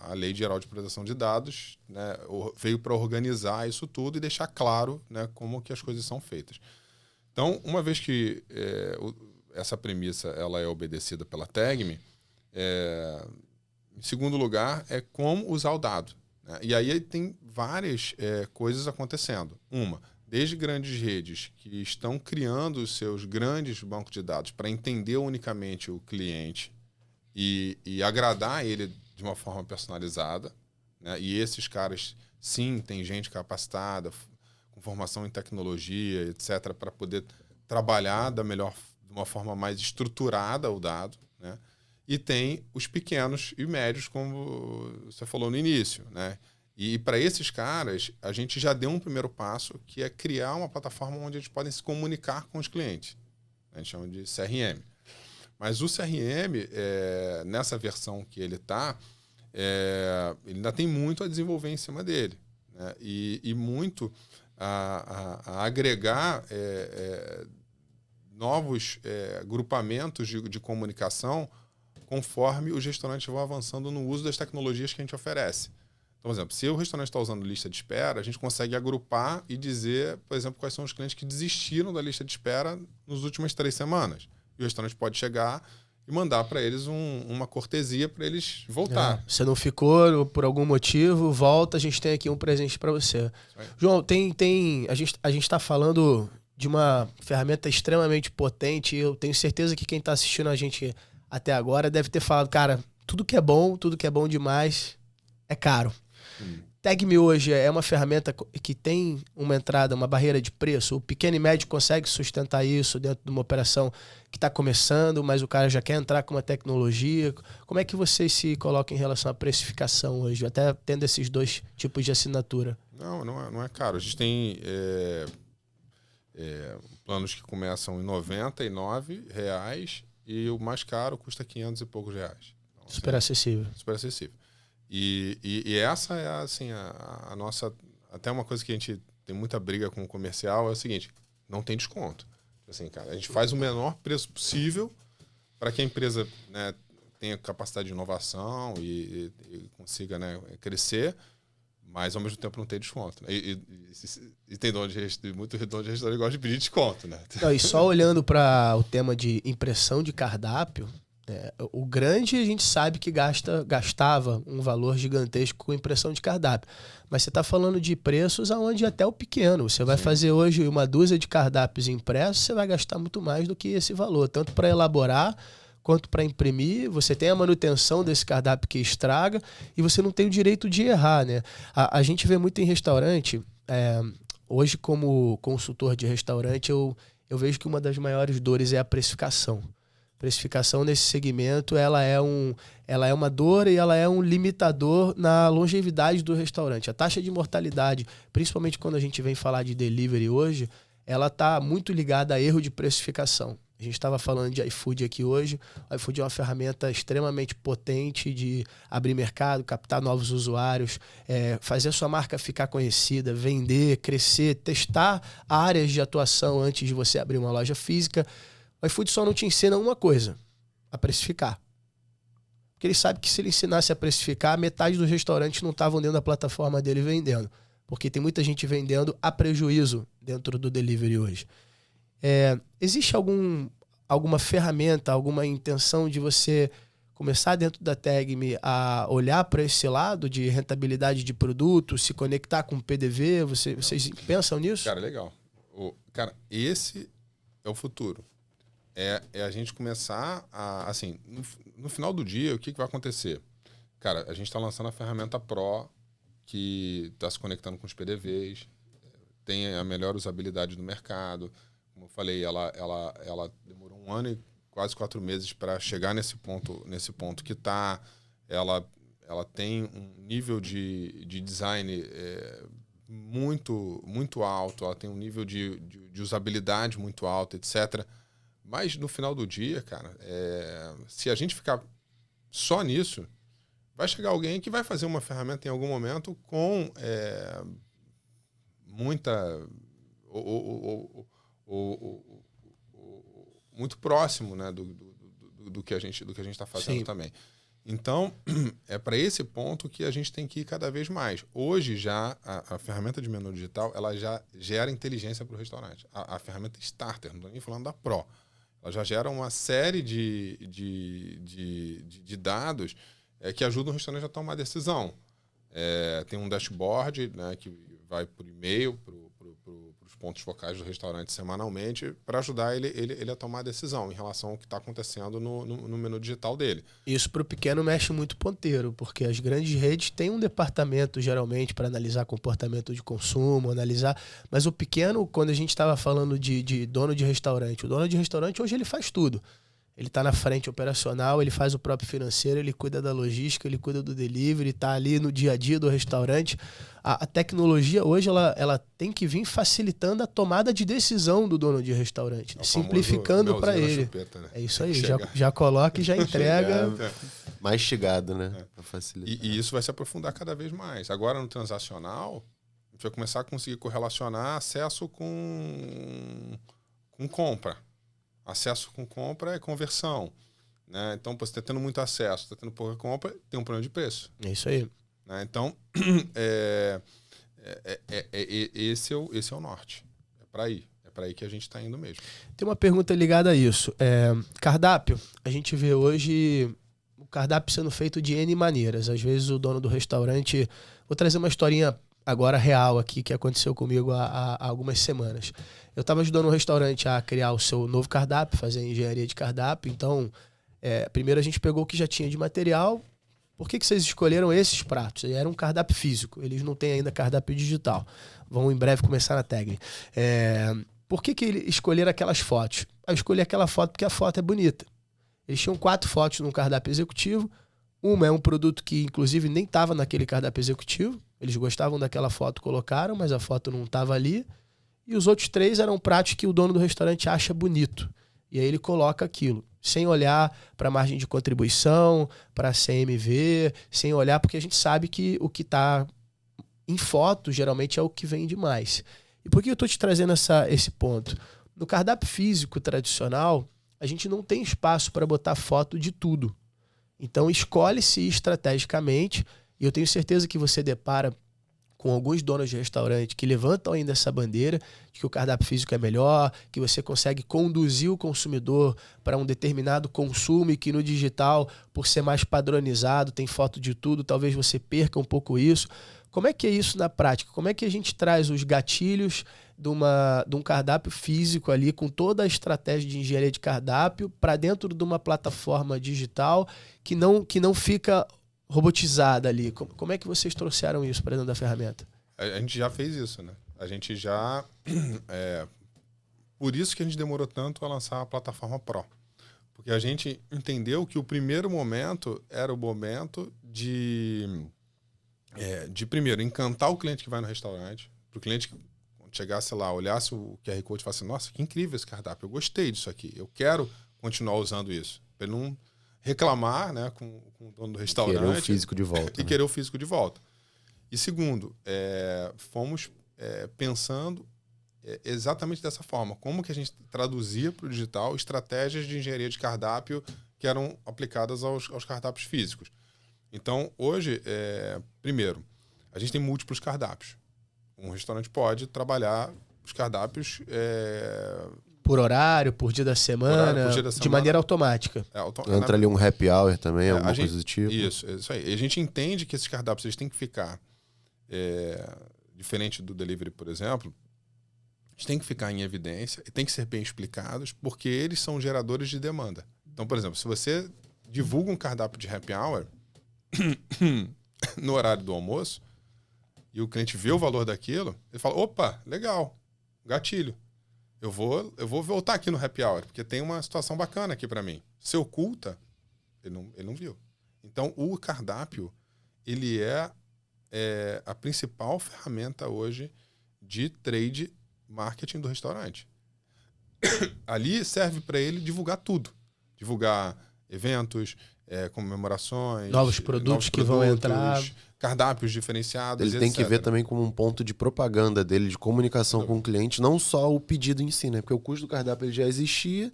A Lei Geral de Proteção de Dados, né, veio para organizar isso tudo e deixar claro, né, como que as coisas são feitas. Então, uma vez que essa premissa ela é obedecida pela Tag.me, em segundo lugar, é como usar o dado. Né? E aí tem várias coisas acontecendo. Desde grandes redes que estão criando os seus grandes bancos de dados para entender unicamente o cliente e agradar ele de uma forma personalizada. Né? E esses caras, sim, tem gente capacitada, com formação em tecnologia, etc., para poder trabalhar de uma forma mais estruturada o dado. Né? E tem os pequenos e médios, como você falou no início. Né? E para esses caras, a gente já deu um primeiro passo, que é criar uma plataforma onde eles podem se comunicar com os clientes. A gente chama de CRM. Mas o CRM, nessa versão que ele está, ele ainda tem muito a desenvolver em cima dele. Né? E muito a agregar novos agrupamentos de comunicação conforme os restaurantes vão avançando no uso das tecnologias que a gente oferece. Então, por exemplo, se o restaurante está usando lista de espera, a gente consegue agrupar e dizer, por exemplo, quais são os clientes que desistiram da lista de espera nas últimas 3 semanas. E o restaurante pode chegar e mandar para eles uma cortesia para eles voltar. Você não ficou por algum motivo, volta, a gente tem aqui um presente para você. João, a gente está falando de uma ferramenta extremamente potente. Eu tenho certeza que quem está assistindo a gente até agora deve ter falado, cara, tudo que é bom demais é caro. Tag.me hoje é uma ferramenta que tem uma entrada, uma barreira de preço. O pequeno e médio consegue sustentar isso dentro de uma operação que está começando, mas o cara já quer entrar com uma tecnologia. Como é que vocês se colocam em relação à precificação hoje, até tendo esses dois tipos de assinatura? Não é caro. A gente tem planos que começam em R$ 99 e o mais caro custa R$500 e poucos. Então, super acessível. Super acessível. E essa é assim, a nossa... Até uma coisa que a gente tem muita briga com o comercial é o seguinte: não tem desconto. Assim, cara, a gente faz o menor preço possível para que a empresa, né, tenha capacidade de inovação e consiga, né, crescer, mas ao mesmo tempo não tem desconto. Né? E tem muito dono de restaurante que gosta de pedir desconto. Né? Não, e só olhando para o tema de impressão de cardápio, o grande a gente sabe que gastava um valor gigantesco com impressão de cardápio. Mas você está falando de preços aonde até o pequeno. Você vai fazer hoje uma dúzia de cardápios impressos, você vai gastar muito mais do que esse valor. Tanto para elaborar quanto para imprimir. Você tem a manutenção desse cardápio que estraga e você não tem o direito de errar. Né? A gente vê muito em restaurante. Hoje, como consultor de restaurante, eu vejo que uma das maiores dores é a precificação. Precificação nesse segmento, ela é uma dor e ela é um limitador na longevidade do restaurante. A taxa de mortalidade, principalmente quando a gente vem falar de delivery hoje, ela está muito ligada a erro de precificação. A gente estava falando de iFood aqui hoje. O iFood é uma ferramenta extremamente potente de abrir mercado, captar novos usuários, fazer a sua marca ficar conhecida, vender, crescer, testar áreas de atuação antes de você abrir uma loja física. O iFood só não te ensina uma coisa, a precificar. Porque ele sabe que se ele ensinasse a precificar, metade dos restaurantes não estavam dentro da plataforma dele vendendo. Porque tem muita gente vendendo a prejuízo dentro do delivery hoje. Existe alguma ferramenta, alguma intenção de você começar dentro da Tag.me a olhar para esse lado de rentabilidade de produto, se conectar com o PDV? Vocês pensam nisso? Cara, legal. Cara, esse é o futuro. É a gente começar a... Assim, no final do dia, o que vai acontecer? Cara, a gente está lançando a ferramenta Pro, que está se conectando com os PDVs, tem a melhor usabilidade do mercado. Como eu falei, ela demorou 1 ano e quase 4 meses para chegar nesse ponto que está. Ela tem um nível de design muito, muito alto, ela tem um nível de usabilidade muito alto, etc. Mas no final do dia, cara, se a gente ficar só nisso, vai chegar alguém que vai fazer uma ferramenta em algum momento com muita... muito próximo, né, do que a gente está fazendo. Sim. Também. Então, é para esse ponto que a gente tem que ir cada vez mais. Hoje, já, a ferramenta de menu digital, ela já gera inteligência para o restaurante. A ferramenta Starter, não estou nem falando da Pro. Ela já gera uma série de dados que ajudam o restaurante a tomar decisão. Tem um dashboard, né, que vai por e-mail para os pontos focais do restaurante semanalmente para ajudar ele a tomar a decisão em relação ao que está acontecendo no menu digital dele. Isso para o pequeno mexe muito ponteiro, porque as grandes redes têm um departamento geralmente para analisar comportamento de consumo, mas o pequeno, quando a gente estava falando de dono de restaurante, o dono de restaurante hoje ele faz tudo. Ele está na frente operacional, ele faz o próprio financeiro, ele cuida da logística, ele cuida do delivery, está ali no dia a dia do restaurante. A tecnologia hoje ela tem que vir facilitando a tomada de decisão do dono de restaurante, simplificando para ele. Chupeta, né? É isso aí, já coloca e já entrega. Mastigado, né? Pra facilitar. E isso vai se aprofundar cada vez mais. Agora no transacional, a gente vai começar a conseguir correlacionar acesso com compra. Acesso com compra é conversão, né? Então, você está tendo muito acesso, está tendo pouca compra, tem um problema de preço. É isso aí. Né? Então, esse é o norte. É para aí que a gente está indo mesmo. Tem uma pergunta ligada a isso. Cardápio, a gente vê hoje o cardápio sendo feito de N maneiras. Às vezes o dono do restaurante... Vou trazer uma historinha agora real aqui, que aconteceu comigo há algumas semanas. Eu estava ajudando um restaurante a criar o seu novo cardápio, fazer a engenharia de cardápio. Então, primeiro a gente pegou o que já tinha de material. Por que vocês escolheram esses pratos? Era um cardápio físico, eles não têm ainda cardápio digital. Vão em breve começar na Tag.me. Por que escolheram aquelas fotos? Eu escolhi aquela foto porque a foto é bonita. Eles tinham 4 fotos no cardápio executivo. Uma é um produto que, inclusive, nem estava naquele cardápio executivo. Eles gostavam daquela foto, colocaram, mas a foto não estava ali. E os outros 3 eram pratos que o dono do restaurante acha bonito. E aí ele coloca aquilo, sem olhar para a margem de contribuição, para a CMV, sem olhar, porque a gente sabe que o que está em foto geralmente é o que vende mais. E por que eu estou te trazendo esse ponto? No cardápio físico tradicional, a gente não tem espaço para botar foto de tudo. Então escolhe-se estrategicamente, e eu tenho certeza que você depara com alguns donos de restaurante que levantam ainda essa bandeira de que o cardápio físico é melhor, que você consegue conduzir o consumidor para um determinado consumo e que no digital, por ser mais padronizado, tem foto de tudo, talvez você perca um pouco isso. Como é que é isso na prática? Como é que a gente traz os gatilhos de um cardápio físico ali, com toda a estratégia de engenharia de cardápio, para dentro de uma plataforma digital que não fica robotizada ali? Como é que vocês trouxeram isso para dentro da ferramenta? A gente já fez isso, né? A gente já... por isso que a gente demorou tanto a lançar a plataforma Pro. Porque a gente entendeu que o primeiro momento era o momento de primeiro, encantar o cliente que vai no restaurante, para o cliente, quando chegasse lá, olhasse o QR Code e falasse, nossa, que incrível esse cardápio, eu gostei disso aqui, eu quero continuar usando isso. Para ele não reclamar, né, com o dono do restaurante. Querer o físico de volta. E querer o físico de volta. E segundo, fomos pensando exatamente dessa forma. Como que a gente traduzia para o digital estratégias de engenharia de cardápio que eram aplicadas aos cardápios físicos. Então, hoje, primeiro, a gente tem múltiplos cardápios. Um restaurante pode trabalhar os cardápios... por horário, por dia da semana, de maneira automática. Entra ali um happy hour também, alguma coisa do tipo. Isso aí. A gente entende que esses cardápios eles têm que ficar, diferente do delivery, por exemplo, eles têm que ficar em evidência e têm que ser bem explicados, porque eles são geradores de demanda. Então, por exemplo, se você divulga um cardápio de happy hour no horário do almoço e o cliente vê o valor daquilo, ele fala, opa, legal, gatilho. Eu vou voltar aqui no happy hour, porque tem uma situação bacana aqui para mim. Se oculta, ele não viu. Então, o cardápio, ele é a principal ferramenta hoje de trade marketing do restaurante. Ali serve para ele divulgar tudo. Divulgar eventos, comemorações... Novos produtos que vão entrar... Cardápios diferenciados, ele tem que ver também como um ponto de propaganda dele, de comunicação com o cliente, não só o pedido em si, né? Porque o custo do cardápio ele já existia,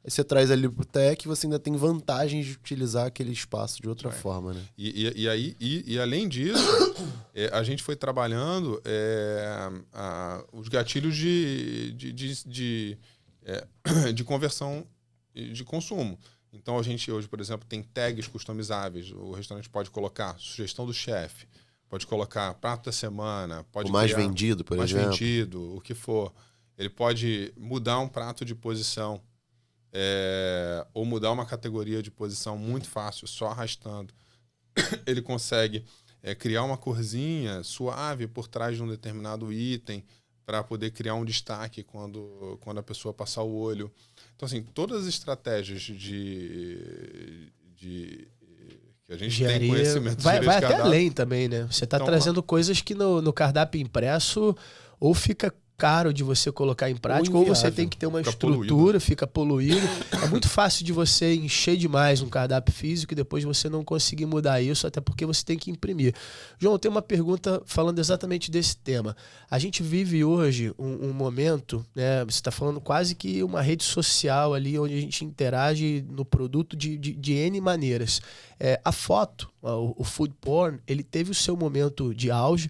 aí você traz ali pro tech e você ainda tem vantagens de utilizar aquele espaço de outra forma, né? E além disso, a gente foi trabalhando os gatilhos de conversão de consumo. Então, a gente hoje, por exemplo, tem tags customizáveis. O restaurante pode colocar sugestão do chefe, pode colocar prato da semana, pode o mais criar, vendido, por exemplo. Mais vendido, o que for. Ele pode mudar um prato de posição ou mudar uma categoria de posição muito fácil, só arrastando. Ele consegue criar uma corzinha suave por trás de um determinado item para poder criar um destaque quando a pessoa passar o olho. Então, assim, todas as estratégias que a gente engenharia, tem conhecimento vai até além também, né? Você está trazendo coisas que no cardápio impresso ou fica caro de você colocar em prática, ou você tem que ter uma estrutura, fica poluído. É muito fácil de você encher demais um cardápio físico e depois você não conseguir mudar isso, até porque você tem que imprimir. João, eu tenho uma pergunta falando exatamente desse tema. A gente vive hoje um momento, né, você está falando quase que uma rede social ali, onde a gente interage no produto de N maneiras. A foto, o food porn, ele teve o seu momento de auge.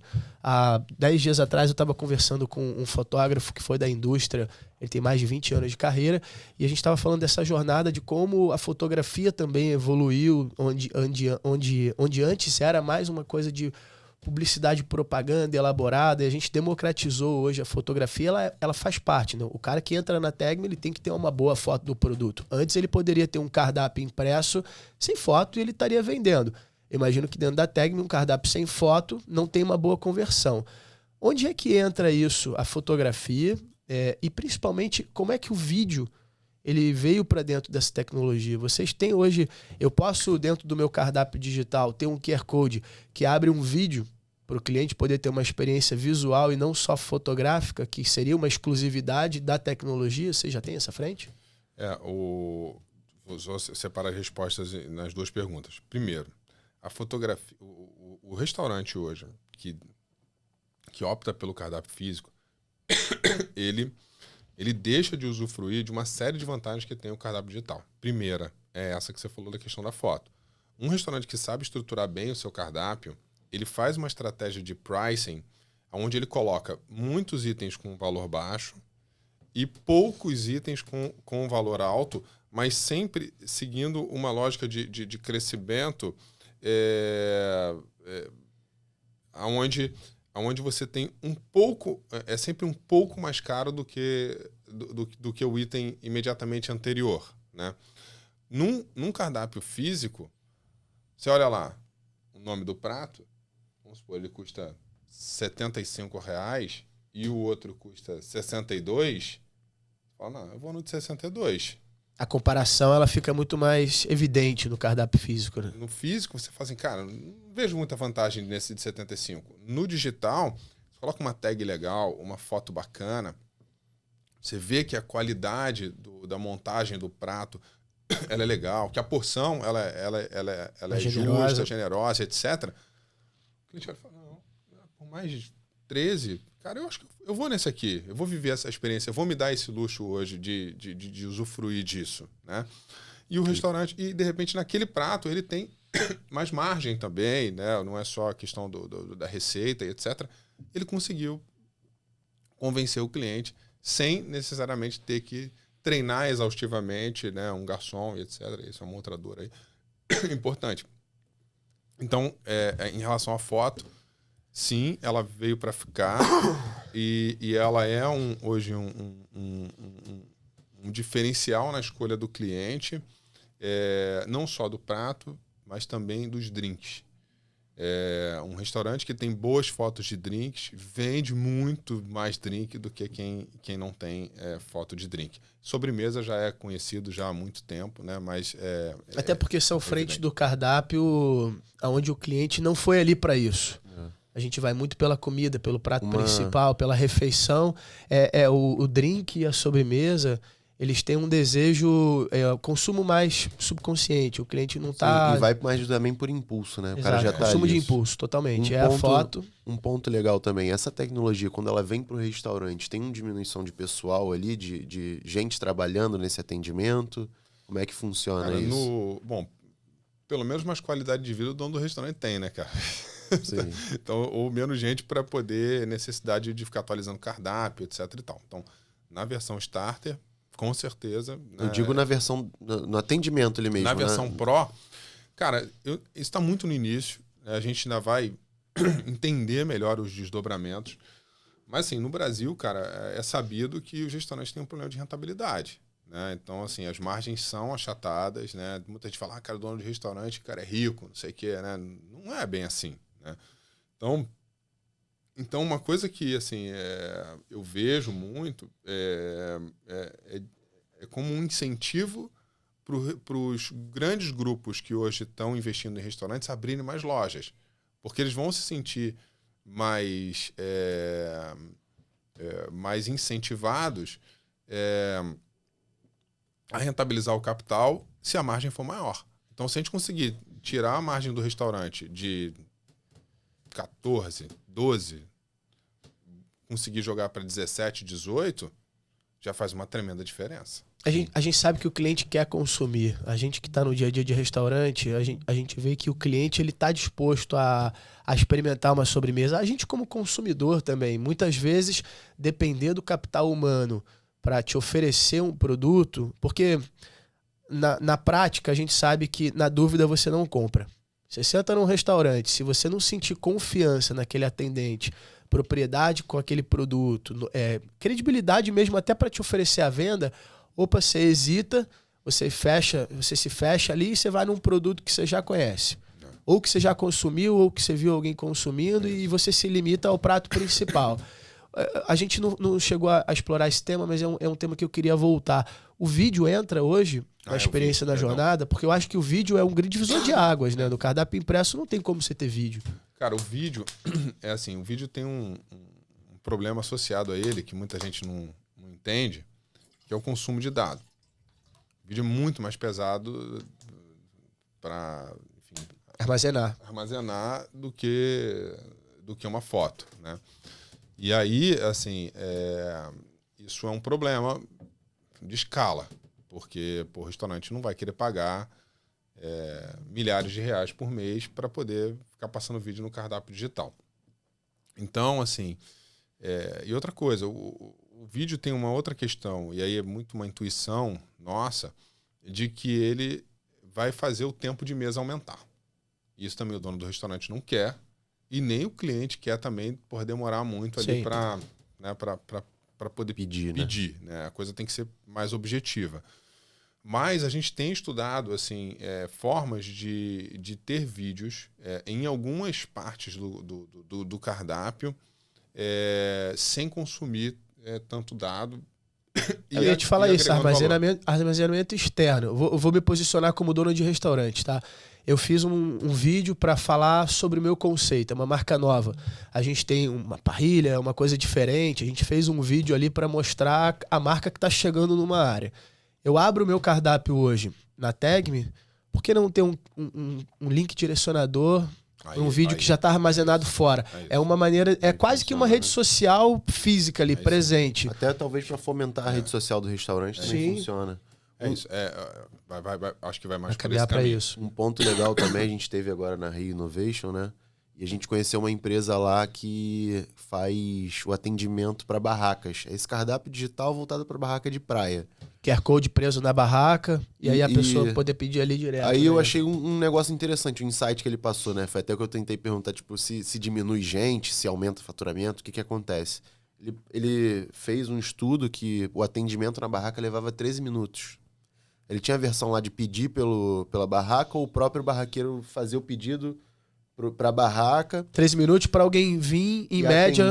Há 10 dias atrás eu estava conversando com um fotógrafo que foi da indústria, ele tem mais de 20 anos de carreira, e a gente estava falando dessa jornada de como a fotografia também evoluiu, onde antes era mais uma coisa de publicidade, propaganda elaborada, e a gente democratizou hoje a fotografia, ela faz parte, né? O cara que entra na Tegma, ele tem que ter uma boa foto do produto. Antes ele poderia ter um cardápio impresso sem foto e ele estaria vendendo. Imagino que dentro da Tegma um cardápio sem foto não tem uma boa conversão. Onde é que entra isso, a fotografia, e principalmente como é que o vídeo ele veio para dentro dessa tecnologia? Vocês têm hoje, eu posso dentro do meu cardápio digital ter um QR Code que abre um vídeo para o cliente poder ter uma experiência visual e não só fotográfica, que seria uma exclusividade da tecnologia? Você já tem essa frente? Vou separar as respostas nas duas perguntas. Primeiro, a fotografia, o restaurante hoje que opta pelo cardápio físico, ele deixa de usufruir de uma série de vantagens que tem o cardápio digital. Primeira é essa que você falou da questão da foto. Um restaurante que sabe estruturar bem o seu cardápio, ele faz uma estratégia de pricing onde ele coloca muitos itens com valor baixo e poucos itens com valor alto, mas sempre seguindo uma lógica de crescimento onde você tem um pouco, sempre um pouco mais caro do que o item imediatamente anterior, né? Num cardápio físico, você olha lá o nome do prato, vamos supor, ele custa R$ 75 e o outro custa R$ 62, você fala, não, eu vou no de 62. A comparação ela fica muito mais evidente no cardápio físico, né? No físico, você fala assim, cara, não vejo muita vantagem nesse de 75. No digital, você coloca uma tag legal, uma foto bacana, você vê que a qualidade da montagem do prato ela é legal, que a porção ela é generosa. justa, generosa, etc. O cliente vai falar, não, por mais 13, cara, eu acho que eu vou nesse aqui, eu vou viver essa experiência, eu vou me dar esse luxo hoje de usufruir disso, né? E o restaurante, e de repente naquele prato ele tem mais margem também, né? Não é só a questão da receita e etc. Ele conseguiu convencer o cliente sem necessariamente ter que treinar exaustivamente, né? Um garçom e etc. Isso é uma outra dor aí importante. Então, em relação à foto, sim, ela veio para ficar e ela é hoje um diferencial na escolha do cliente, não só do prato, mas também dos drinks. Um restaurante que tem boas fotos de drinks vende muito mais drink do que quem não tem foto de drink. Sobremesa já é conhecido já há muito tempo, né? Mas até porque são frentes do cardápio onde o cliente não foi ali para isso. A gente vai muito pela comida, pelo prato principal, pela refeição. O drink e a sobremesa, eles têm um desejo, consumo mais subconsciente. O cliente não tá... E vai mais também por impulso, né? O cara já tá consumo ali. de impulso, totalmente. A foto... Um ponto legal também, essa tecnologia, quando ela vem para o restaurante, tem uma diminuição de pessoal ali, de gente trabalhando nesse atendimento? Como é que funciona isso? Bom, pelo menos mais qualidade de vida o dono do restaurante tem, né, cara? Sim. Então, ou menos gente para poder necessidade de ficar atualizando cardápio, etc e tal. Então, na versão starter, com certeza... Eu digo na versão, no atendimento ali mesmo. Na versão Pro, cara, isso está muito no início, né? A gente ainda vai entender melhor os desdobramentos. Mas, assim, no Brasil, cara, é sabido que os restaurantes têm um problema de rentabilidade, né? Então, assim, as margens são achatadas, né? Muita gente fala, cara, o dono de restaurante, cara, é rico, não sei o quê, né? Não é bem assim, né? Então uma coisa que, assim, eu vejo muito é como um incentivo para os grandes grupos que hoje estão investindo em restaurantes abrirem mais lojas. Porque eles vão se sentir mais incentivados a rentabilizar o capital se a margem for maior. Então, se a gente conseguir tirar a margem do restaurante de 14, 12, conseguir jogar para 17, 18, já faz uma tremenda diferença. A gente sabe que o cliente quer consumir. A gente que está no dia a dia de restaurante, a gente vê que o cliente está disposto a experimentar uma sobremesa. A gente como consumidor também, muitas vezes, depender do capital humano para te oferecer um produto, porque na prática a gente sabe que na dúvida você não compra. Você senta num restaurante, se você não sentir confiança naquele atendente, propriedade com aquele produto, credibilidade mesmo até para te oferecer a venda, opa, você hesita, você se fecha ali e você vai num produto que você já conhece. Ou que você já consumiu, ou que você viu alguém consumindo e você se limita ao prato principal. A gente não chegou a explorar esse tema, mas é um tema que eu queria voltar. O vídeo entra hoje na experiência da jornada, porque eu acho que o vídeo é um grande divisor de águas, né? No cardápio impresso não tem como você ter vídeo. Cara, o vídeo é assim, o vídeo tem um problema associado a ele que muita gente não entende, que é o consumo de dado. O vídeo é muito mais pesado para armazenar do que uma foto, né? E aí, assim, isso é um problema de escala, porque o restaurante não vai querer pagar milhares de reais por mês para poder ficar passando vídeo no cardápio digital. Então, assim, e outra coisa, o vídeo tem uma outra questão, e aí é muito uma intuição nossa, de que ele vai fazer o tempo de mesa aumentar. Isso também o dono do restaurante não quer, e nem o cliente quer também por demorar muito ali para poder pedir, né? A coisa tem que ser mais objetiva. Mas a gente tem estudado assim, formas de ter vídeos em algumas partes do cardápio sem consumir tanto dado. Eu ia te falar isso, armazenamento externo. Eu vou me posicionar como dono de restaurante, tá? Eu fiz um vídeo para falar sobre o meu conceito, é uma marca nova. A gente tem uma parrilha, uma coisa diferente. A gente fez um vídeo ali para mostrar a marca que está chegando numa área. Eu abro o meu cardápio hoje na TagMe, por que não ter um link direcionador Um vídeo que já está armazenado fora. É uma maneira, é quase que uma rede social física ali, presente. Até talvez para fomentar a rede social do restaurante também funciona. É isso. Acho que vai mais para para isso. Um ponto legal também, a gente teve agora na Rio Innovation, né? E a gente conheceu uma empresa lá que faz o atendimento para barracas. É esse cardápio digital voltado para barraca de praia. QR Code preso na barraca e aí a pessoa poder pedir ali direto. Aí eu achei um negócio interessante, um insight que ele passou, né? Foi até que eu tentei perguntar, tipo, se diminui gente, se aumenta o faturamento, o que acontece? Ele fez um estudo que o atendimento na barraca levava 13 minutos. Ele tinha a versão lá de pedir pela barraca ou o próprio barraqueiro fazer o pedido pra barraca. 13 minutos para alguém vir, em média,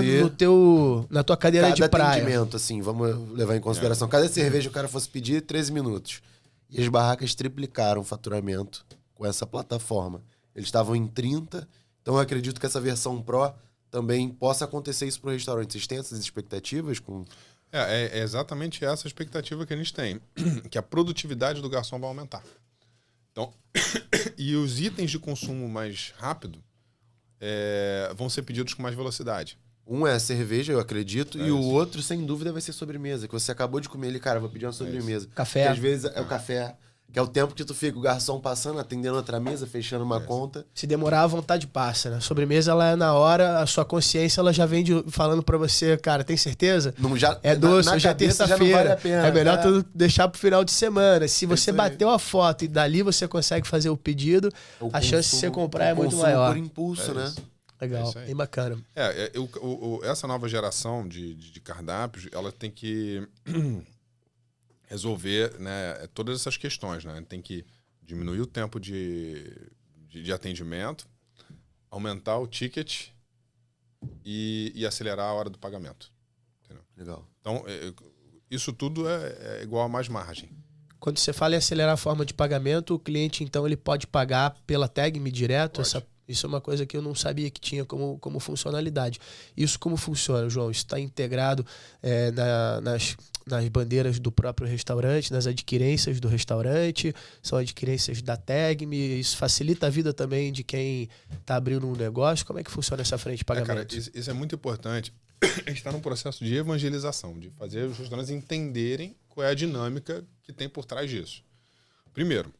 na tua cadeira de praia. Cada atendimento, assim, vamos levar em consideração. Cada cerveja o cara fosse pedir, 13 minutos. E as barracas triplicaram o faturamento com essa plataforma. Eles estavam em 30, então eu acredito que essa versão Pro também possa acontecer isso pro restaurante. Vocês têm essas expectativas com... É exatamente essa a expectativa que a gente tem, que a produtividade do garçom vai aumentar. Então, e os itens de consumo mais rápido vão ser pedidos com mais velocidade. Um é a cerveja, eu acredito, e o outro, sem dúvida, vai ser sobremesa. Que você acabou de comer ali, cara, vou pedir uma sobremesa. Café. Que às vezes é o café, que é o tempo que tu fica, o garçom passando, atendendo outra mesa, fechando uma conta. Se demorar, a vontade passa, né? A sobremesa, ela é na hora, a sua consciência, ela já vem falando pra você, cara, tem certeza? Não, já, é doce, hoje é terça-feira. Vale é melhor tu deixar pro final de semana. Se você bateu a foto e dali você consegue fazer o pedido, a chance de você comprar é muito maior. Por impulso, né? Legal, bem bacana. Essa nova geração de cardápios, ela tem que resolver, né, todas essas questões, né? Tem que diminuir o tempo de atendimento, aumentar o ticket e acelerar a hora do pagamento. Entendeu? Legal. Então, isso tudo é igual a mais margem. Quando você fala em acelerar a forma de pagamento, o cliente, então, ele pode pagar pela TagMe direto? Isso é uma coisa que eu não sabia que tinha como funcionalidade. Isso como funciona, João? Isso está integrado nas bandeiras do próprio restaurante, nas adquirências do restaurante, são adquirências da TagMe, isso facilita a vida também de quem está abrindo um negócio. Como é que funciona essa frente de pagamento? Cara, isso é muito importante. A gente está num processo de evangelização, de fazer os restaurantes entenderem qual é a dinâmica que tem por trás disso. Primeiro,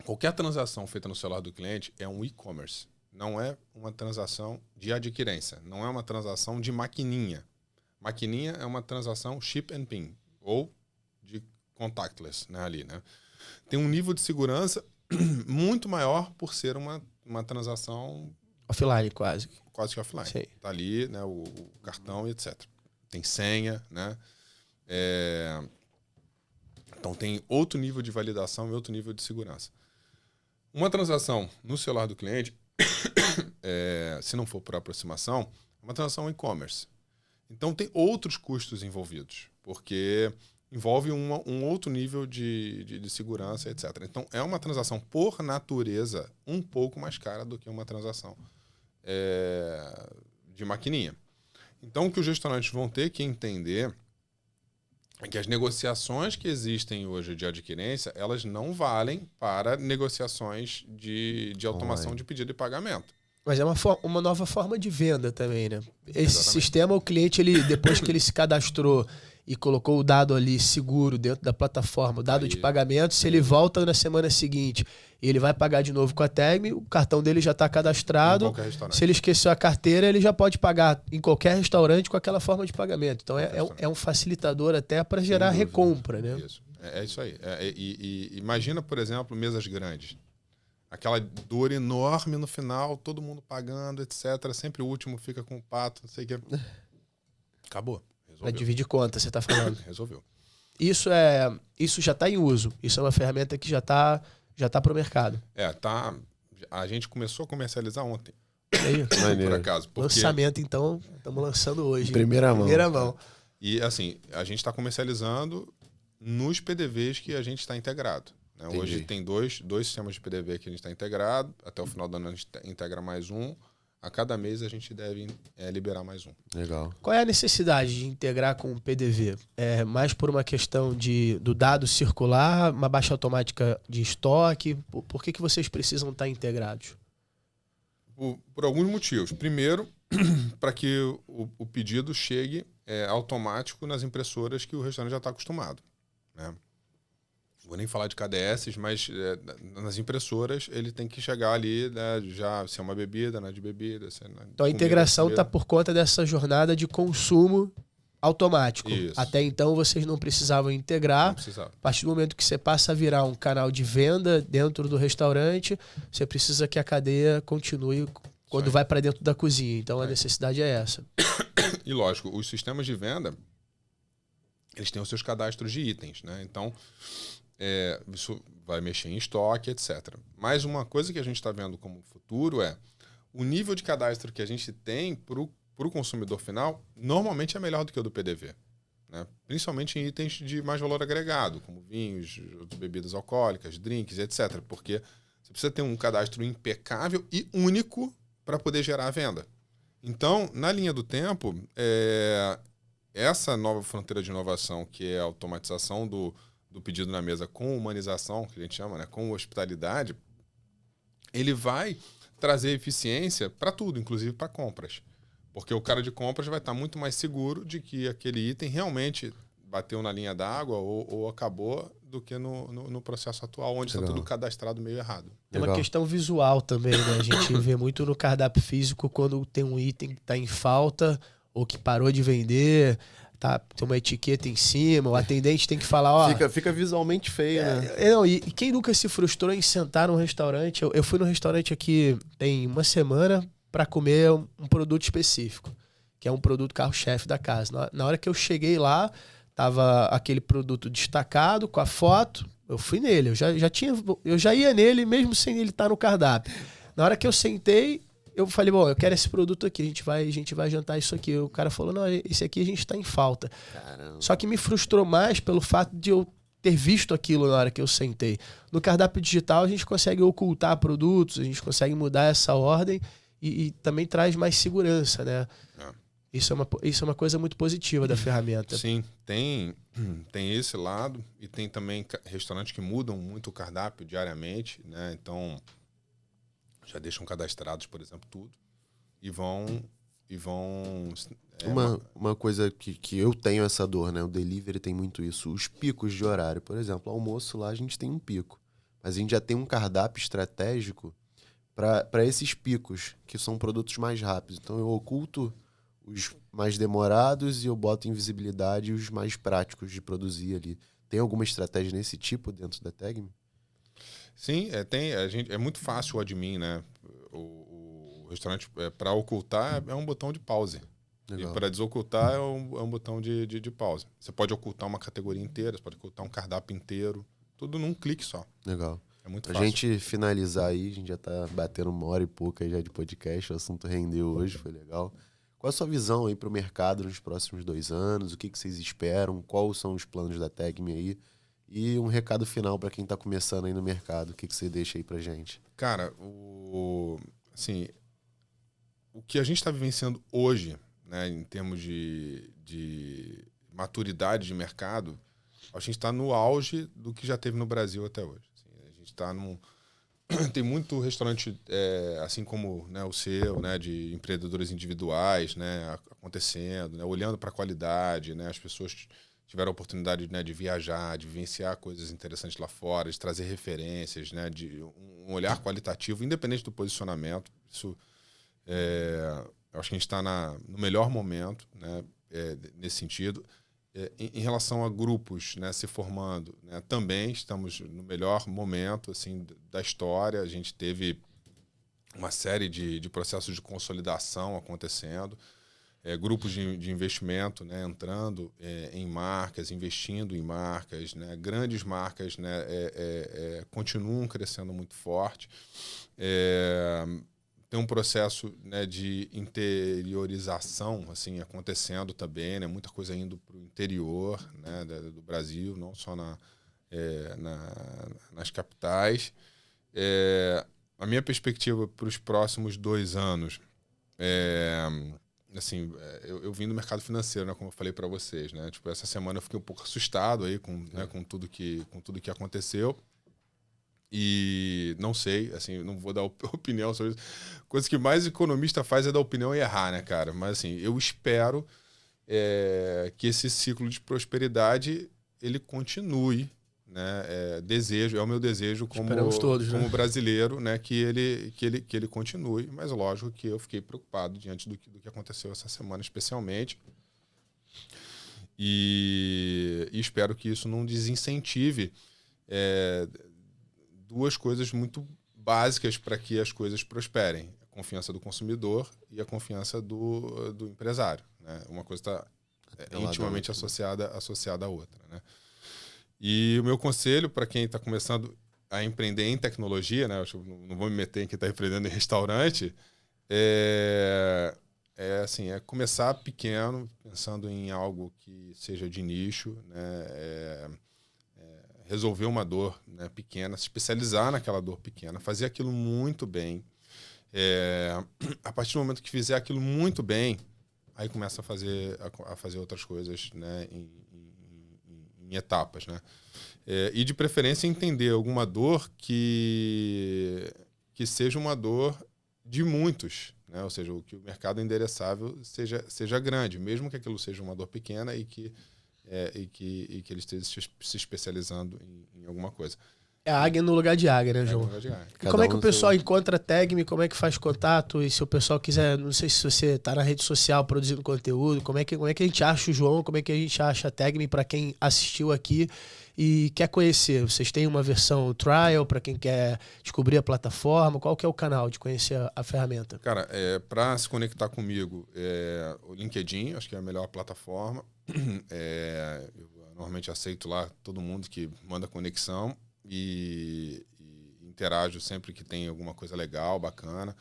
qualquer transação feita no celular do cliente é um e-commerce. Não é uma transação de adquirência. Não é uma transação de maquininha. Maquininha é uma transação chip and PIN, ou de contactless, né, ali, né? Tem um nível de segurança muito maior por ser uma transação... offline, quase. Quase que offline. Sim. Tá ali, né, o cartão e etc. Tem senha, né? Então tem outro nível de validação e outro nível de segurança. Uma transação no celular do cliente, se não for por aproximação, é uma transação e-commerce. Então tem outros custos envolvidos, porque envolve um outro nível de segurança, etc. Então é uma transação, por natureza, um pouco mais cara do que uma transação de maquininha. Então o que os restaurantes vão ter que entender é que as negociações que existem hoje de adquirência, elas não valem para negociações de automação de pedido e pagamento. Mas é uma nova forma de venda também, né? Esse sistema, o cliente, depois que ele se cadastrou e colocou o dado ali seguro dentro da plataforma, o dado de pagamento, se ele volta na semana seguinte e ele vai pagar de novo com a TagMe, o cartão dele já está cadastrado. Se ele esqueceu a carteira, ele já pode pagar em qualquer restaurante com aquela forma de pagamento. Então é um facilitador até para gerar recompra, né? Isso. É isso aí. E imagina, por exemplo, mesas grandes. Aquela dor enorme no final, todo mundo pagando, etc. Sempre o último fica com o pato, não sei o que. Acabou. Vai dividir conta, você está falando. Resolveu. Isso já está em uso. Isso é uma ferramenta que já tá para o mercado. Tá. A gente começou a comercializar ontem. Por acaso. Lançamento, então, estamos lançando hoje. Primeira mão. E assim, a gente está comercializando nos PDVs que a gente está integrado. Né? Hoje tem dois sistemas de PDV que a gente está integrado. Até o final do ano a gente integra mais um. A cada mês a gente deve liberar mais um. Legal. Qual é a necessidade de integrar com o PDV? É mais por uma questão do dado circular, uma baixa automática de estoque? Por que vocês precisam estar integrados? Por alguns motivos. Primeiro, para que o pedido chegue automático nas impressoras que o restaurante já está acostumado, né? Vou nem falar de KDS, mas nas impressoras ele tem que chegar ali, né, já se é uma bebida, né, de bebida. Se é Então a integração está por conta dessa jornada de consumo automático. Isso. Até então vocês não precisavam integrar. Não precisava. A partir do momento que você passa a virar um canal de venda dentro do restaurante, você precisa que a cadeia continue quando vai para dentro da cozinha. Então a necessidade é essa. E lógico, os sistemas de venda, eles têm os seus cadastros de itens, né? Então, isso vai mexer em estoque, etc. Mas uma coisa que a gente está vendo como futuro é o nível de cadastro que a gente tem para o consumidor final normalmente é melhor do que o do PDV, né? Principalmente em itens de mais valor agregado, como vinhos, bebidas alcoólicas, drinks, etc. Porque você precisa ter um cadastro impecável e único para poder gerar a venda. Então, na linha do tempo, essa nova fronteira de inovação, que é a automatização do pedido na mesa com humanização, que a gente chama, né, com hospitalidade, ele vai trazer eficiência para tudo, inclusive para compras. Porque o cara de compras vai estar muito mais seguro de que aquele item realmente bateu na linha d'água ou acabou do que no processo atual, onde está tudo cadastrado meio errado. Tem uma questão visual também, né? A gente vê muito no cardápio físico quando tem um item que está em falta ou que parou de vender, tem uma etiqueta em cima, o atendente tem que falar, ó... Fica visualmente feio, né? E quem nunca se frustrou em sentar num restaurante? Eu fui num restaurante aqui tem uma semana para comer um produto específico, que é um produto carro-chefe da casa. Na hora que eu cheguei lá, tava aquele produto destacado com a foto, eu fui nele, eu já ia nele mesmo sem ele estar no cardápio. Na hora que eu sentei, eu falei, bom, eu quero esse produto aqui, a gente vai jantar isso aqui. O cara falou, não, esse aqui a gente tá em falta. Caramba. Só que me frustrou mais pelo fato de eu ter visto aquilo na hora que eu sentei. No cardápio digital a gente consegue ocultar produtos, a gente consegue mudar essa ordem e também traz mais segurança, né? Isso é uma coisa muito positiva da ferramenta. Sim, tem esse lado e tem também restaurantes que mudam muito o cardápio diariamente, né? Então, já deixam cadastrados, por exemplo, tudo e vão uma coisa que eu tenho essa dor, né? O delivery tem muito isso. Os picos de horário. Por exemplo, almoço lá a gente tem um pico. Mas a gente já tem um cardápio estratégico para esses picos, que são produtos mais rápidos. Então eu oculto os mais demorados e eu boto em visibilidade os mais práticos de produzir ali. Tem alguma estratégia nesse tipo dentro da Tegme? Sim, tem. É muito fácil o admin, né? O restaurante, para ocultar, é um botão de pause. Legal. E para desocultar é um botão de pause. Você pode ocultar uma categoria inteira, você pode ocultar um cardápio inteiro, tudo num clique só. Legal. É muito pra fácil. Gente finalizar aí, a gente já tá batendo 1h e pouca já de podcast, o assunto rendeu hoje, foi legal. Qual a sua visão aí pro mercado nos próximos 2 anos? O que vocês esperam? Quais são os planos da Tegme aí? E um recado final para quem tá começando aí no mercado. O que você deixa aí pra gente? Cara, o que a gente está vivenciando hoje, né, em termos de maturidade de mercado, a gente está no auge do que já teve no Brasil até hoje. Assim, a gente está tem muito restaurante, assim como, né, o seu, né, de empreendedores individuais, né, acontecendo, né, olhando para a qualidade, né, as pessoas tiveram a oportunidade, né, de viajar, de vivenciar coisas interessantes lá fora, de trazer referências, né, de um olhar qualitativo, independente do posicionamento. Isso, eu acho que a gente está no melhor momento, né, nesse sentido. Em relação a grupos, né, se formando, né, também estamos no melhor momento assim, da história. A gente teve uma série de processos de consolidação acontecendo, grupos de investimento, né, entrando em marcas, investindo em marcas, né, grandes marcas, né, continuam crescendo muito forte. Tem um processo, né, de interiorização assim, acontecendo também, né, muita coisa indo para o interior, né, do Brasil, não só nas capitais. A minha perspectiva para os próximos 2 anos assim, eu vim do mercado financeiro, né, como eu falei para vocês, né, tipo, essa semana eu fiquei um pouco assustado aí com tudo que aconteceu. E não sei, assim, não vou dar opinião sobre isso. Coisa que mais economista faz é dar opinião e errar, né, cara? Mas assim, eu espero que esse ciclo de prosperidade ele continue, né? É o meu desejo como brasileiro, né? Que ele continue. Mas lógico que eu fiquei preocupado diante do que aconteceu essa semana, especialmente. E espero que isso não desincentive duas coisas muito básicas para que as coisas prosperem: a confiança do consumidor e a confiança do empresário, né? Uma coisa está intimamente associada à outra, né? E o meu conselho para quem está começando a empreender em tecnologia, né? Eu não vou me meter em quem está empreendendo em restaurante, é começar pequeno, pensando em algo que seja de nicho, né? Resolver uma dor, né, pequena, se especializar naquela dor pequena, fazer aquilo muito bem. A partir do momento que fizer aquilo muito bem, aí começa a fazer outras coisas, né, em etapas, né? E de preferência entender alguma dor que seja uma dor de muitos, né? Ou seja, que o mercado endereçável seja grande, mesmo que aquilo seja uma dor pequena e que ele esteja se especializando em alguma coisa. É águia no lugar de águia, né, João? E como é que o pessoal encontra a Tegme? Como é que faz contato? E se o pessoal quiser, não sei se você está na rede social produzindo conteúdo, como é que a gente acha o João? Como é que a gente acha a Tegme para quem assistiu aqui e quer conhecer? Vocês têm uma versão trial para quem quer descobrir a plataforma? Qual que é o canal de conhecer a ferramenta? Cara, para se conectar comigo, o LinkedIn, acho que é a melhor plataforma. Eu normalmente aceito lá todo mundo que manda conexão e interajo sempre que tem alguma coisa legal, bacana.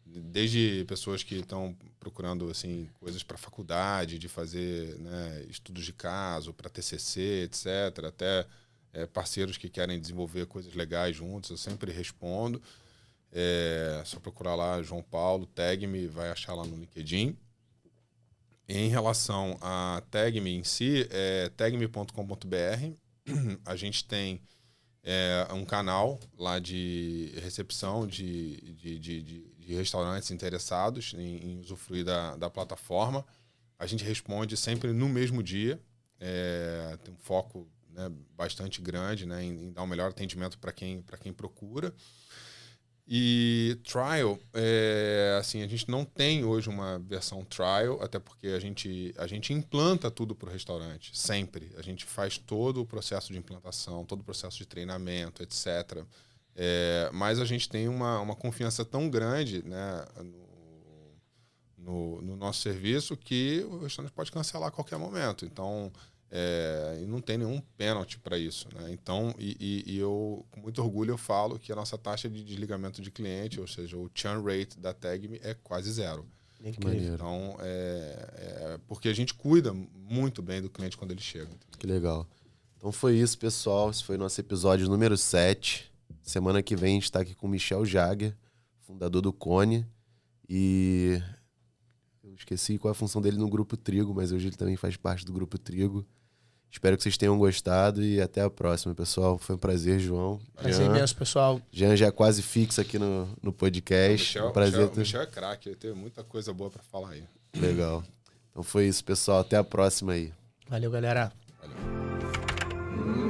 Desde pessoas que estão procurando assim, coisas para faculdade, de fazer, né, estudos de caso, para TCC, etc. Até parceiros que querem desenvolver coisas legais juntos, eu sempre respondo. Só procurar lá João Paulo, Tegme, vai achar lá no LinkedIn. Em relação a Tegme em si, é tegme.com.br. A gente tem um canal lá de recepção de restaurantes interessados em usufruir da plataforma. A gente responde sempre no mesmo dia. Tem um foco, né, bastante grande, né, em dar o melhor atendimento para quem procura. E trial, assim, a gente não tem hoje uma versão trial, até porque a gente implanta tudo para o restaurante, sempre. A gente faz todo o processo de implantação, todo o processo de treinamento, etc. Mas a gente tem uma confiança tão grande, né, no nosso serviço que o restaurante pode cancelar a qualquer momento. Então, e não tem nenhum pênalti para isso, né? Então, eu, com muito orgulho, eu falo que a nossa taxa de desligamento de cliente, ou seja, o churn rate da Tegme é quase zero. Incrível. Então, porque a gente cuida muito bem do cliente quando ele chega. Entendeu? Que legal. Então foi isso, pessoal. Esse foi o nosso episódio número 7. Semana que vem a gente está aqui com o Michel Jagger, fundador do Cone. E eu esqueci qual é a função dele no Grupo Trigo, mas hoje ele também faz parte do Grupo Trigo. Espero que vocês tenham gostado e até a próxima, pessoal. Foi um prazer, João. Prazer imenso, pessoal. Jean já é quase fixo aqui no podcast. O Michel é craque, ele tem muita coisa boa para falar aí. Legal. Então foi isso, pessoal. Até a próxima aí. Valeu, galera. Valeu.